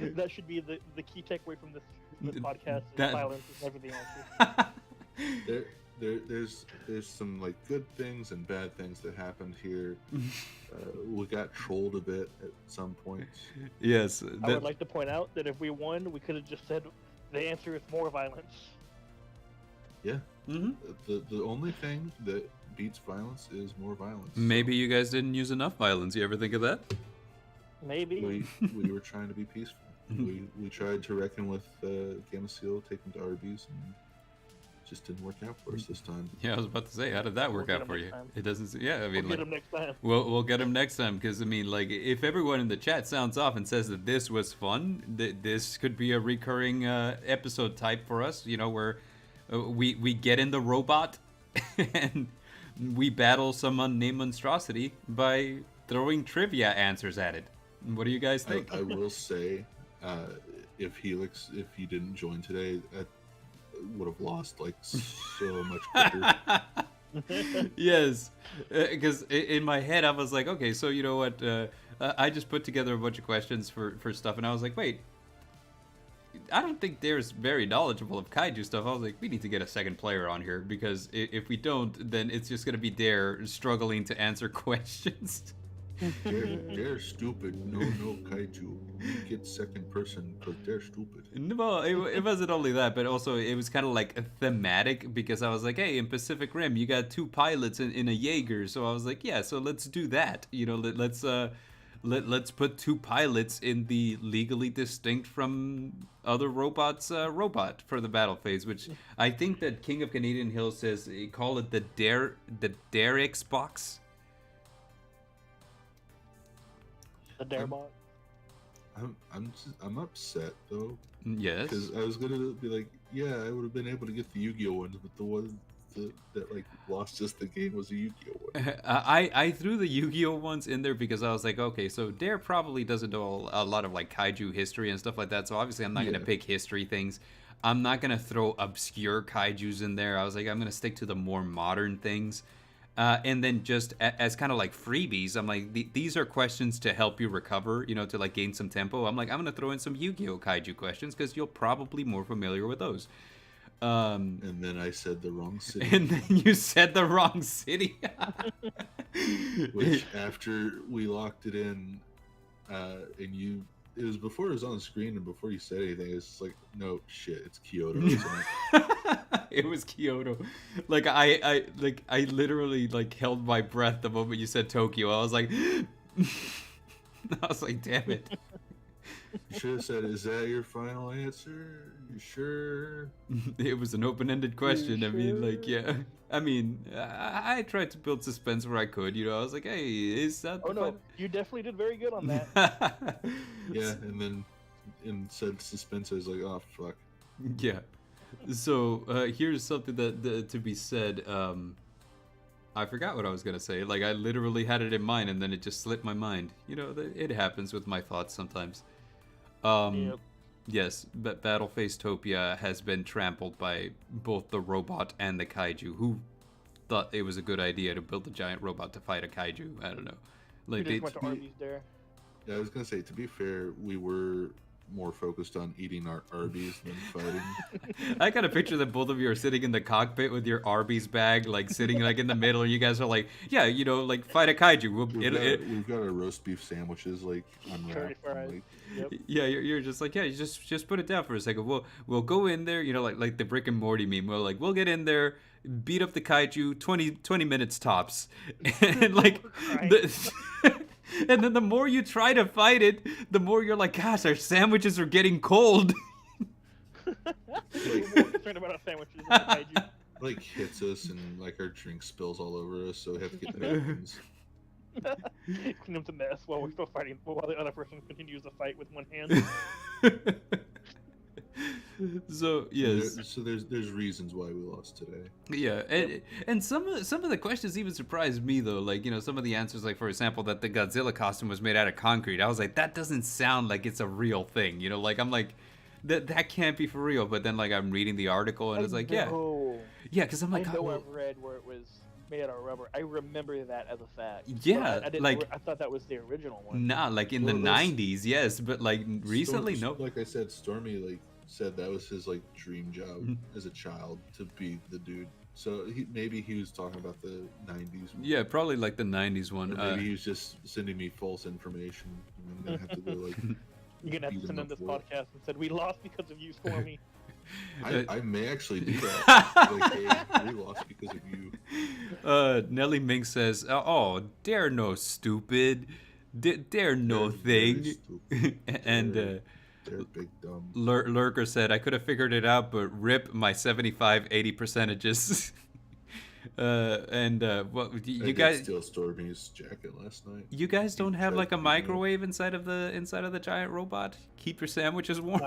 Speaker 3: That should be the key takeaway from this podcast.
Speaker 1: That-
Speaker 3: Violence is never the answer.
Speaker 2: There's some like good things and bad things that happened here. We got trolled a bit at some points.
Speaker 1: Yes,
Speaker 3: I would like to point out that if we won, we could have just said the answer is more violence.
Speaker 2: Yeah.
Speaker 1: Mhm.
Speaker 2: The only thing that beats violence is more violence.
Speaker 1: Maybe you guys didn't use enough violence. You ever think of that?
Speaker 3: Maybe.
Speaker 2: We were trying to be peaceful. We tried to reckon with Gamma Seal, take them to Arby's, and it just didn't work out for us this time.
Speaker 1: Yeah, I was about to say, how did that work
Speaker 3: We'll
Speaker 1: out
Speaker 3: get
Speaker 1: for
Speaker 3: 'em
Speaker 1: you?
Speaker 3: next time.
Speaker 1: It doesn't. Yeah, I mean,
Speaker 3: We'll get
Speaker 1: like,
Speaker 3: him next time.
Speaker 1: we'll get him next time because I mean, like, if everyone in the chat sounds off and says that this was fun, this could be a recurring episode type for us. You know, where we get in the robot and we battle some unnamed monstrosity by throwing trivia answers at it. What do you guys think?
Speaker 2: I will say, if Helix, if you didn't join today, I would have lost like so much quicker.
Speaker 1: Yes, because in my head I was like, okay, so you know what? I just put together a bunch of questions for stuff, and I was like, wait, I don't think Dare's very knowledgeable of kaiju stuff. I was like, we need to get a second player on here because if we don't, then it's just gonna be Dare struggling to answer questions.
Speaker 2: They're stupid. No, kaiju. We get second person because they're stupid.
Speaker 1: No, it wasn't only that, but also it was kind of like thematic because I was like, hey, in Pacific Rim, you got two pilots in a Jaeger, so I was like, yeah, so let's do that. You know, let's put two pilots in the legally distinct from other robots robot for the battle phase, which I think that King of Canadian Hill says call it the Dare Xbox.
Speaker 3: The Darebot.
Speaker 2: I'm upset though.
Speaker 1: Yes.
Speaker 2: Because I was gonna be like, yeah, I would have been able to get the Yu-Gi-Oh ones, but the one that like lost us the game was a Yu-Gi-Oh one.
Speaker 1: I threw the Yu-Gi-Oh ones in there because I was like, okay, so Dare probably doesn't know a lot of like kaiju history and stuff like that. So obviously I'm not gonna pick history things. I'm not gonna throw obscure kaijus in there. I was like, I'm gonna stick to the more modern things. And then just as kind of like freebies, I'm like, these are questions to help you recover, you know, to like gain some tempo. I'm like, I'm going to throw in some Yu-Gi-Oh! Kaiju questions because you'll probably be more familiar with those.
Speaker 2: And then I said the wrong city.
Speaker 1: And then you said the wrong city.
Speaker 2: Which after we locked it in, and it was before it was on the screen and before you said anything. It's just like, no shit, it's Kyoto, isn't it?
Speaker 1: It was Kyoto. Like I literally like held my breath the moment you said Tokyo. I was like, damn it.
Speaker 2: You should have said, "Is that your final answer? You sure?"
Speaker 1: It was an open-ended question. I mean,
Speaker 3: sure?
Speaker 1: like, yeah. I mean, I tried to build suspense where I could. You know, I was like, hey, is that?
Speaker 3: Oh no, you definitely did very good on that.
Speaker 2: Yeah, and then said suspense. I was like, "Oh fuck."
Speaker 1: Yeah. So here's something that to be said. I forgot what I was gonna say. Like I literally had it in mind, and then it just slipped my mind. You know, it happens with my thoughts sometimes.
Speaker 3: Yep.
Speaker 1: Yes, but Battlefacetopia has been trampled by both the robot and the kaiju, who thought it was a good idea to build a giant robot to fight a kaiju. I don't know. Like
Speaker 3: You just went to Arby's there.
Speaker 2: Yeah, I was gonna say, to be fair, we were more focused on eating our Arby's than fighting.
Speaker 1: I got a picture that both of you are sitting in the cockpit with your Arby's bag, like sitting like in the middle. And you guys are like, yeah, you know, like fight a kaiju.
Speaker 2: We've got our roast beef sandwiches like
Speaker 3: Curly
Speaker 2: unwrapped.
Speaker 3: fries.
Speaker 2: Like,
Speaker 3: Yep.
Speaker 1: Yeah, you're just like, yeah, you just put it down for a second. We'll go in there, you know, like the Rick and Morty meme. We'll get in there, beat up the kaiju, 20 minutes tops, and like, and then the more you try to fight it, the more you're like, gosh, our sandwiches are getting cold.
Speaker 3: We're more concerned about our sandwiches than the kaiju.
Speaker 2: like hits us and like our drink spills all over us, so we have to get napkins.
Speaker 3: Clean up the mess while we're still fighting, while the other person continues to fight with one hand.
Speaker 1: So yes,
Speaker 2: So there's reasons why we lost today.
Speaker 1: yeah, and some of the questions even surprised me though. Like, you know, some of the answers, like for example, that the Godzilla costume was made out of concrete. I was like, that doesn't sound like it's a real thing. You know, like I'm like, that can't be for real. But then like I'm reading the article and it's like, yeah, because I'm like,
Speaker 3: I know I've read where it was made out of rubber. I remember that as a fact.
Speaker 1: Yeah,
Speaker 3: I didn't.
Speaker 1: like-
Speaker 3: I thought that was the original one.
Speaker 1: nah, like in
Speaker 2: Well,
Speaker 1: the
Speaker 2: that's-
Speaker 1: 90s, yes, but like recently, no.
Speaker 2: Like I said, Stormy like said that was his like dream job as a child, to be the dude. So maybe he was talking about the 90s.
Speaker 1: Yeah, probably like the 90s one.
Speaker 2: Or maybe he was just sending me false information, and I'm gonna have to go like.
Speaker 3: You're gonna have
Speaker 2: beat
Speaker 3: to send
Speaker 2: him
Speaker 3: in
Speaker 2: up
Speaker 3: this
Speaker 2: for it.
Speaker 3: podcast and said we lost because of you, Stormy.
Speaker 2: I may actually do that. Like, hey, we lost because of you.
Speaker 1: Nelly Mink says, "Oh, dare no stupid, dare no
Speaker 2: They're very
Speaker 1: thing,"
Speaker 2: stupid.
Speaker 1: and
Speaker 2: They're big dumb.
Speaker 1: Lurker said, "I could have figured it out, but rip my 75-80 percentages." What
Speaker 2: I
Speaker 1: you
Speaker 2: did
Speaker 1: guys?
Speaker 2: steal Stormy's jacket last night.
Speaker 1: You guys don't have
Speaker 2: tried
Speaker 1: like a
Speaker 2: to do that.
Speaker 1: microwave inside of the giant robot? Keep your sandwiches warm.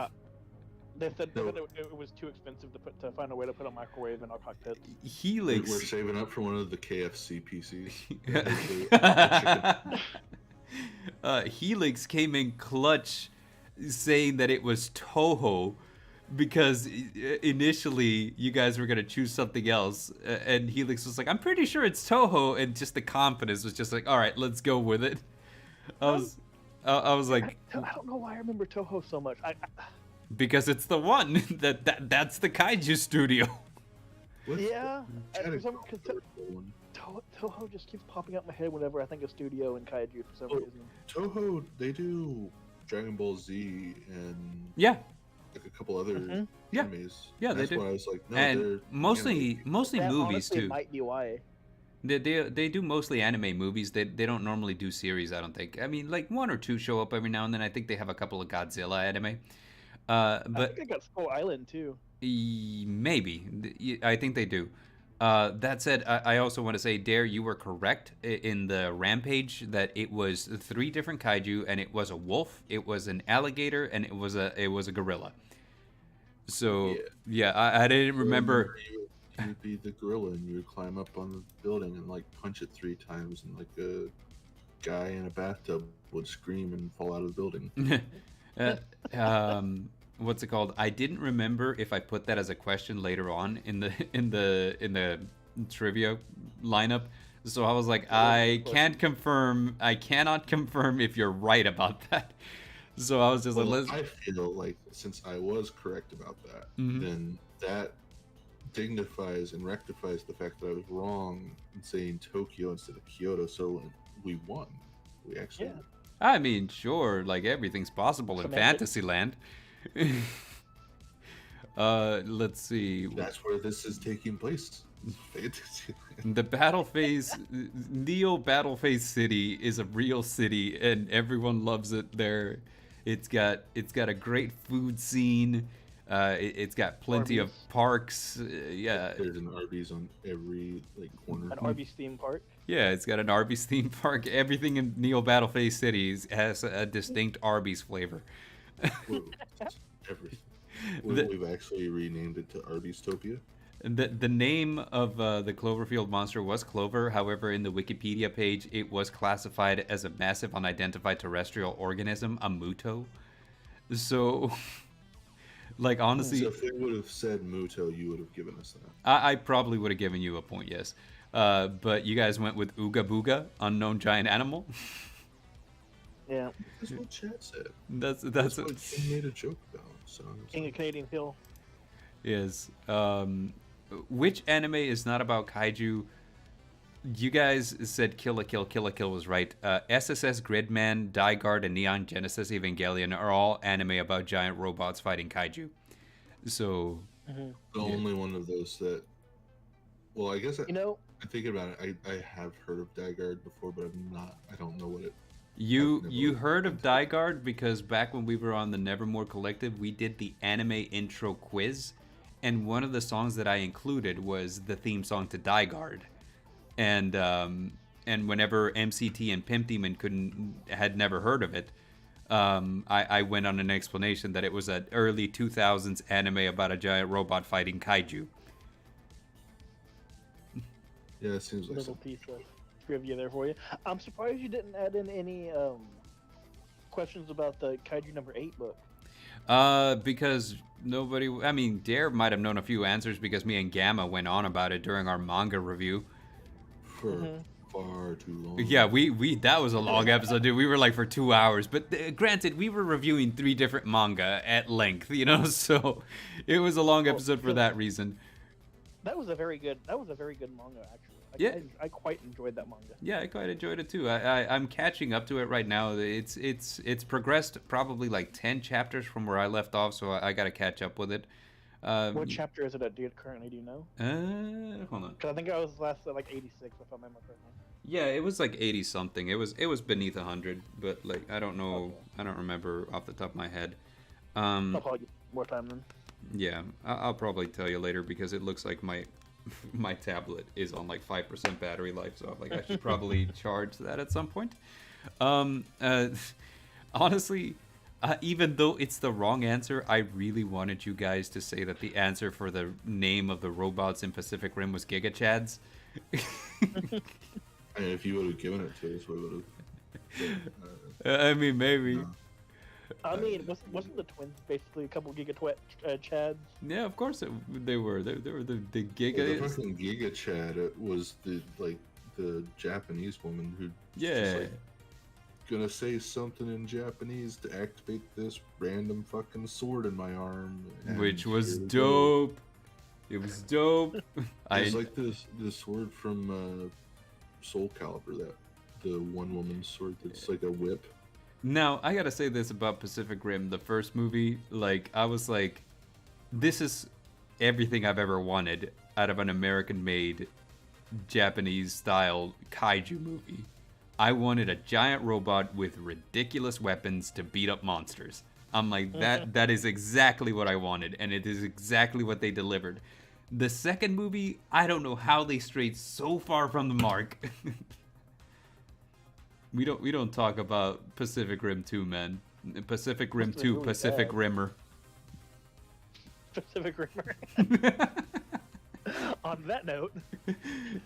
Speaker 3: They said
Speaker 2: No.
Speaker 3: it was too expensive to find a way to put a microwave in our cockpit.
Speaker 1: Helix.
Speaker 2: We're saving up for one of the KFC PCs.
Speaker 1: Helix came in clutch, saying that it was Toho, because initially you guys were gonna choose something else, and Helix was like, "I'm pretty sure it's Toho," and just the confidence was just like, "All right, let's go with it." I was like,
Speaker 3: I don't know why I remember Toho so much.
Speaker 1: because it's the one that's the Kaiju studio.
Speaker 3: Yeah,
Speaker 2: Trying to
Speaker 3: for some-
Speaker 2: go
Speaker 3: 'cause
Speaker 2: for the one.
Speaker 3: Toho just keeps popping up in my head whenever I think of studio and kaiju for some
Speaker 2: Oh.
Speaker 3: reason.
Speaker 2: Toho, they do Dragon Ball Z and
Speaker 1: Yeah,
Speaker 2: like a couple other
Speaker 3: Mhm.
Speaker 1: Yeah.
Speaker 2: animes.
Speaker 1: Yeah, they
Speaker 2: That's
Speaker 1: do.
Speaker 2: why I was like, no,
Speaker 1: and
Speaker 2: they're
Speaker 1: mostly
Speaker 2: anime.
Speaker 1: movies
Speaker 3: That honestly
Speaker 1: too.
Speaker 3: might be why.
Speaker 1: They do mostly anime movies. They don't normally do series. I don't think. I mean, like one or two show up every now and then. I think they have a couple of Godzilla anime.
Speaker 3: I
Speaker 1: But
Speaker 3: think I got Skull Island too.
Speaker 1: maybe I think they do. That said, I also want to say, Dare, you were correct in the Rampage that it was 3 different kaiju, and it was a wolf, it was an alligator, and it was a gorilla. So yeah, I didn't remember.
Speaker 2: You would be the gorilla and you would climb up on the building and like punch it 3 times, and like a guy in a bathtub would scream and fall out of the building.
Speaker 1: What's it called? I didn't remember if I put that as a question later on in the trivia lineup. So I was like, I cannot confirm if you're right about that. So I was just
Speaker 2: Well,
Speaker 1: like, let's.
Speaker 2: I feel like since I was correct about that,
Speaker 1: Mhm.
Speaker 2: then that dignifies and rectifies the fact that I was wrong in saying Tokyo instead of Kyoto. So we won. We actually.
Speaker 3: Yeah.
Speaker 1: I mean, sure, like everything's possible in
Speaker 3: Semantics.
Speaker 1: Fantasyland. Let's see.
Speaker 2: That's where this is taking place. Fantasy.
Speaker 1: The battle phase, Neo Battle Phase City is a real city, and everyone loves it there. It's got a great food scene. It's got plenty of
Speaker 3: Arby's.
Speaker 1: parks. Yeah,
Speaker 2: There's an Arby's on every like corner.
Speaker 3: An Arby's theme park.
Speaker 1: yeah. It's got an Arby's theme park. Everything in Neo Battle Phase City has a distinct Arby's flavor.
Speaker 2: Whoa, everything.
Speaker 1: The-
Speaker 2: We've actually renamed it to Arby's Topia.
Speaker 1: The name of the Cloverfield monster was Clover. However, in the Wikipedia page, it was classified as a massive unidentified terrestrial organism, a Muto. So, like, honestly,
Speaker 2: So if they would have said Muto, you would have given us that.
Speaker 1: I probably would have given you a point, yes. But you guys went with Ooga Booga, unknown giant animal.
Speaker 3: Yeah.
Speaker 2: That's what Chad said.
Speaker 1: That's
Speaker 2: That's what King made a joke about. So
Speaker 3: King of Canadian Hill.
Speaker 1: Yes. Which anime is not about kaiju? You guys said Kill la Kill. Kill la Kill was right. SSS Gridman, Guard, and Neon Genesis Evangelion are all anime about giant robots fighting kaiju. So,
Speaker 2: the only one of those that. Well, I guess
Speaker 3: You know,
Speaker 2: I think about it. I have heard of Guard before, but I don't know what it.
Speaker 1: you heard of Guard because back when we were on the Nevermore Collective, we did the anime intro quiz, and one of the songs that I included was the theme song to Guard. And whenever MCT and Pimp Demon had never heard of it, I went on an explanation that it was an early 2000s anime about a giant robot fighting kaiju.
Speaker 2: Yeah, it seems like
Speaker 3: little
Speaker 2: so.
Speaker 3: piece of trivia there for you. I'm surprised you didn't add in any questions about the Kaiju number 8 book.
Speaker 1: Because nobody, I mean, Dare might have known a few answers because me and Gamma went on about it during our manga review.
Speaker 2: For far too long.
Speaker 1: Yeah, we that was a long episode, dude. We were like for 2 hours, but granted, we were reviewing 3 different manga at length, you know, so it was a long episode for that reason.
Speaker 3: That was a very good manga, actually.
Speaker 1: Yeah.
Speaker 3: I quite enjoyed that manga.
Speaker 1: Yeah, I quite enjoyed it too. I'm catching up to it right now. It's progressed probably like 10 chapters from where I left off, so I got to catch up with it.
Speaker 3: What chapter is it at currently, do you know?
Speaker 1: Hold on.
Speaker 3: Because I think I was last at like 86, if I remember correctly.
Speaker 1: Yeah, it was like 80 something. It was beneath 100, but like I don't know.
Speaker 3: Okay.
Speaker 1: I don't remember off the top of my head.
Speaker 3: I'll probably get more time then.
Speaker 1: Yeah, I'll probably tell you later because it looks like my tablet is on like 5% battery life, so like I should probably charge that at some point. Honestly, even though it's the wrong answer, I really wanted you guys to say that the answer for the name of the robots in Pacific Rim was Giga Chads.
Speaker 2: And if you would have given it to us, we would have.
Speaker 1: I mean, maybe.
Speaker 2: No.
Speaker 3: I mean, wasn't the twins basically a couple Chads?
Speaker 1: Yeah, of course they were. They were the
Speaker 2: The
Speaker 1: Giga.
Speaker 2: fucking Giga Chad was the Japanese woman who
Speaker 1: Yeah.
Speaker 2: just, like, gonna say something in Japanese to activate this random fucking sword in my arm, and
Speaker 1: Which was
Speaker 2: here we go.
Speaker 1: dope. It was dope.
Speaker 2: It's like this sword from Soul Calibur, that the one woman sword that's like a whip.
Speaker 1: Now, I gotta say this about Pacific Rim, the first movie. Like, I was like, this is everything I've ever wanted out of an American-made, Japanese-style kaiju movie. I wanted a giant robot with ridiculous weapons to beat up monsters. I'm like, that is exactly what I wanted, and it is exactly what they delivered. The second movie, I don't know how they strayed so far from the mark. We don't talk about Pacific Rim 2, man. Pacific Rim
Speaker 3: That's
Speaker 1: 2,
Speaker 3: really
Speaker 1: Pacific
Speaker 3: bad.
Speaker 1: Rimmer.
Speaker 3: Pacific Rimmer. On that note,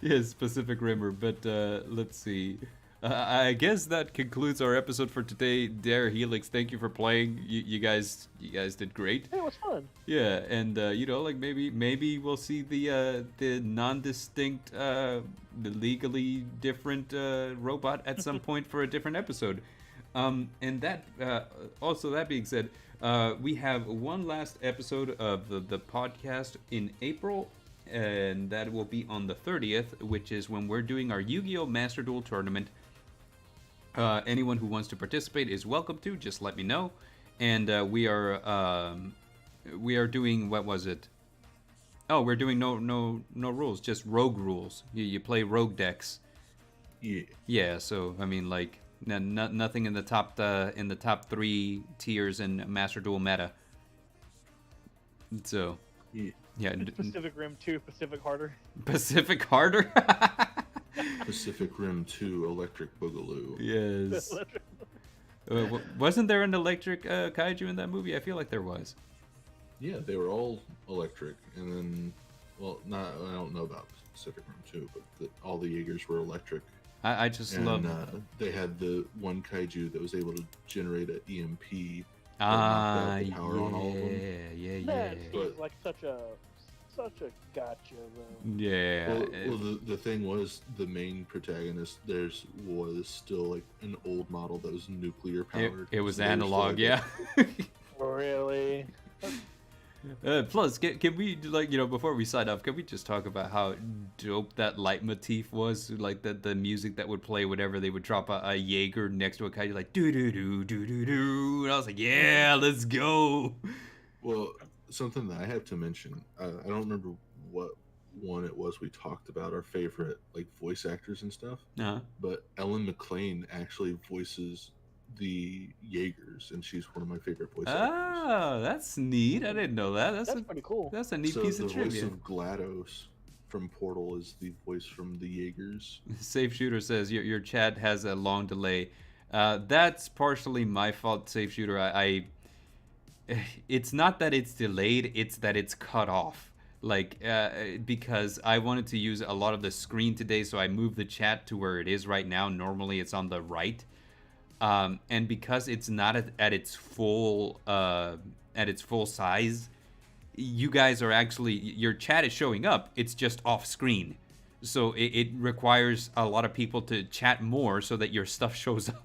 Speaker 1: Yes, Pacific Rimmer. But let's see. I guess that concludes our episode for today. Dare Helix, thank you for playing. You guys did great.
Speaker 3: hey, it was fun.
Speaker 1: Yeah, and like maybe we'll see the non-distinct, the legally different robot at some point for a different episode. And that also that being said, we have one last episode of the podcast in April. and that will be on the 30th, which is when we're doing our Yu-Gi-Oh! Master Duel tournament. Anyone who wants to participate is welcome to. Just let me know. And we are doing, what was it? Oh, we're doing no rules, just rogue rules. You play rogue decks.
Speaker 2: Yeah.
Speaker 1: Yeah. So I mean, like nothing in the top 3 tiers in Master Duel meta. So yeah.
Speaker 3: Pacific Rim 2, Pacific Harder.
Speaker 1: Pacific Harder.
Speaker 2: Pacific Rim 2 Electric Boogaloo.
Speaker 1: Yes. Wasn't there an electric kaiju in that movie? I feel like there was.
Speaker 2: Yeah, they were all electric, and then, well, I don't know about Pacific Rim 2, but all the Jaegers were electric.
Speaker 1: I just love.
Speaker 2: They had the one kaiju that was able to generate an EMP.
Speaker 1: Ah,
Speaker 2: the power on all of them.
Speaker 1: yeah.
Speaker 3: That seems like such a gotcha though.
Speaker 1: Yeah.
Speaker 2: Well, the thing was, the main protagonist was still like an old model that was nuclear powered.
Speaker 1: It was
Speaker 2: so they were
Speaker 1: analog,
Speaker 2: still
Speaker 1: yeah.
Speaker 3: Really?
Speaker 1: Plus, can we, like, before we sign off, can we just talk about how dope that leitmotif was? Like, the music that would play whenever they would drop a Jaeger next to a kaiju, like, do-do-do, and I was like, yeah, let's go.
Speaker 2: Well, something that I have to mention, I don't remember what one it was we talked about, our favorite, like, voice actors and stuff, but Ellen McLean actually voices the Jaegers, and she's one of my favorite voice actors.
Speaker 1: Oh, that's neat. I didn't know that. That's
Speaker 3: pretty cool.
Speaker 1: That's a neat piece of trivia.
Speaker 2: The voice of GLaDOS from Portal is the voice from the Jaegers.
Speaker 1: Safe Shooter says your chat has a long delay. That's partially my fault, Safe Shooter. It's not that it's delayed, it's that it's cut off. Like, because I wanted to use a lot of the screen today, so I moved the chat to where it is right now. Normally it's on the right. And because it's not at its full size, you guys are actually, your chat is showing up, it's just off screen. So it requires a lot of people to chat more so that your stuff shows up.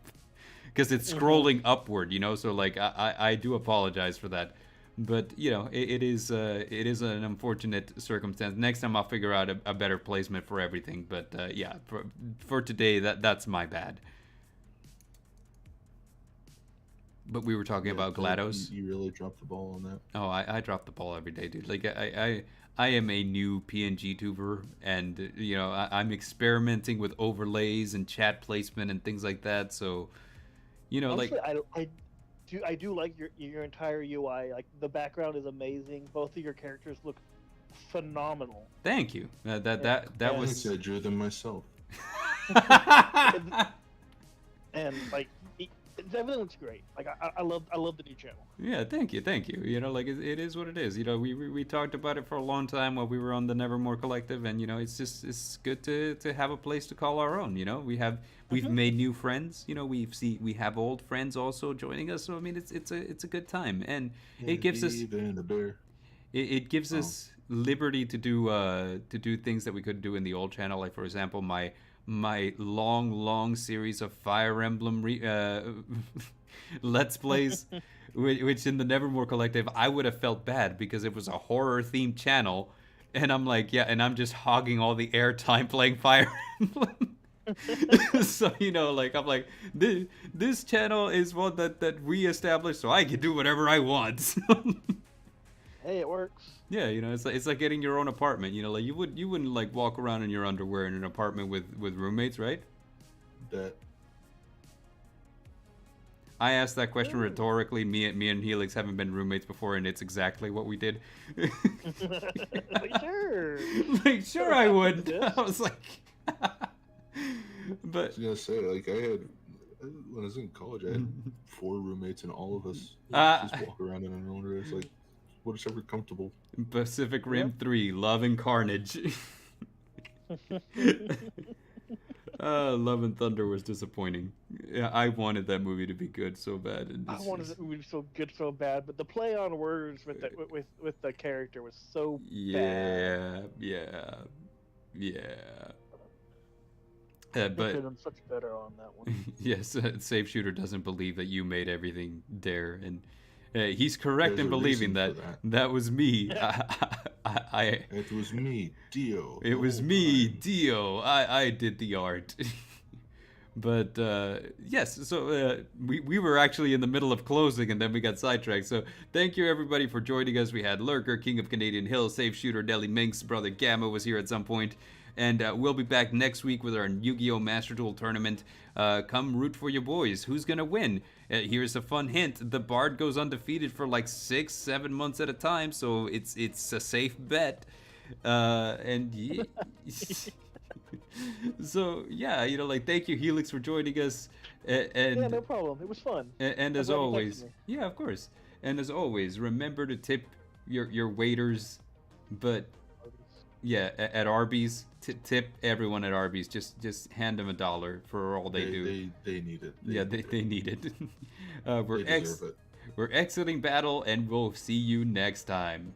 Speaker 1: Because it's scrolling upward, so like I do apologize for that. But it is an unfortunate circumstance. Next time I'll figure out a better placement for everything. But yeah, for today that's my bad. But we were talking about GLaDOS.
Speaker 2: You really dropped the ball on that.
Speaker 1: Oh, I drop the ball every day, dude. Like I am a new PNG tuber, and I'm experimenting with overlays and chat placement and things like that. So,
Speaker 3: honestly, I do like your entire UI. Like, the background is amazing. Both of your characters look phenomenal.
Speaker 1: Thank you. That was.
Speaker 2: I drew them myself.
Speaker 3: And like, everything looks great. Like, I love the new channel.
Speaker 1: Yeah, thank you. Like, it is what it is. We talked about it for a long time while we were on the Nevermore Collective, and it's good to have a place to call our own. We've made new friends. We have old friends also joining us. So I mean, it's a good time, and it gives us it gives us liberty to do things that we couldn't do in the old channel. Like, for example, my long series of Fire Emblem Let's Plays, which in the Nevermore Collective, I would have felt bad because it was a horror-themed channel, and I'm like, yeah, and I'm just hogging all the airtime playing Fire Emblem. So, like, I'm like, this channel is one that we established, so I can do whatever I want.
Speaker 3: Hey, it works.
Speaker 1: Yeah, it's like getting your own apartment. Like, you wouldn't like walk around in your underwear in an apartment with roommates, right?
Speaker 2: That.
Speaker 1: I asked that question rhetorically. Me and Helix haven't been roommates before, and it's exactly what we did.
Speaker 3: Like, sure.
Speaker 1: Like, sure, I would. I was like, but
Speaker 2: I was gonna say, like, when I was in college, I had 4 roommates, and all of us just walk around in our underwear. It's like, whatever comfortable.
Speaker 1: Pacific Rim 3, Love and Carnage. Love and Thunder was disappointing. Yeah, I wanted that movie to be good so bad. And
Speaker 3: I wanted that movie to be so good so bad, but the play on words with the character was so bad.
Speaker 1: Yeah.
Speaker 3: But
Speaker 1: But
Speaker 3: could have done such better on that one.
Speaker 1: yes, Safe Shooter doesn't believe that you made everything there, and He's correct
Speaker 2: There's
Speaker 1: in
Speaker 2: a
Speaker 1: believing
Speaker 2: reason
Speaker 1: that.
Speaker 2: for that.
Speaker 1: That was me.
Speaker 2: It was me, Dio.
Speaker 1: It
Speaker 2: the
Speaker 1: was
Speaker 2: whole
Speaker 1: me,
Speaker 2: time.
Speaker 1: Dio. I did the art. But yes, so we were actually in the middle of closing and then we got sidetracked. So thank you everybody for joining us. We had Lurker, King of Canadian Hill, Safe Shooter, Deli Minx, Brother Gamma was here at some point. And we'll be back next week with our Yu-Gi-Oh! Master Duel tournament. Come root for your boys. Who's gonna win? Here's a fun hint: the Bard goes undefeated for like 6-7 months at a time, so it's a safe bet. And yeah. So yeah, like thank you Helix for joining us, and
Speaker 3: Yeah, no problem. It was fun.
Speaker 1: and as
Speaker 3: glad you
Speaker 1: always,
Speaker 3: texted me.
Speaker 1: yeah, of course, and as always, remember to tip your waiters, but yeah, at Arby's, tip everyone at Arby's. Just hand them $1 for all they do.
Speaker 2: They need it.
Speaker 1: They need it.
Speaker 2: They deserve it.
Speaker 1: We're exiting battle, and we'll see you next time.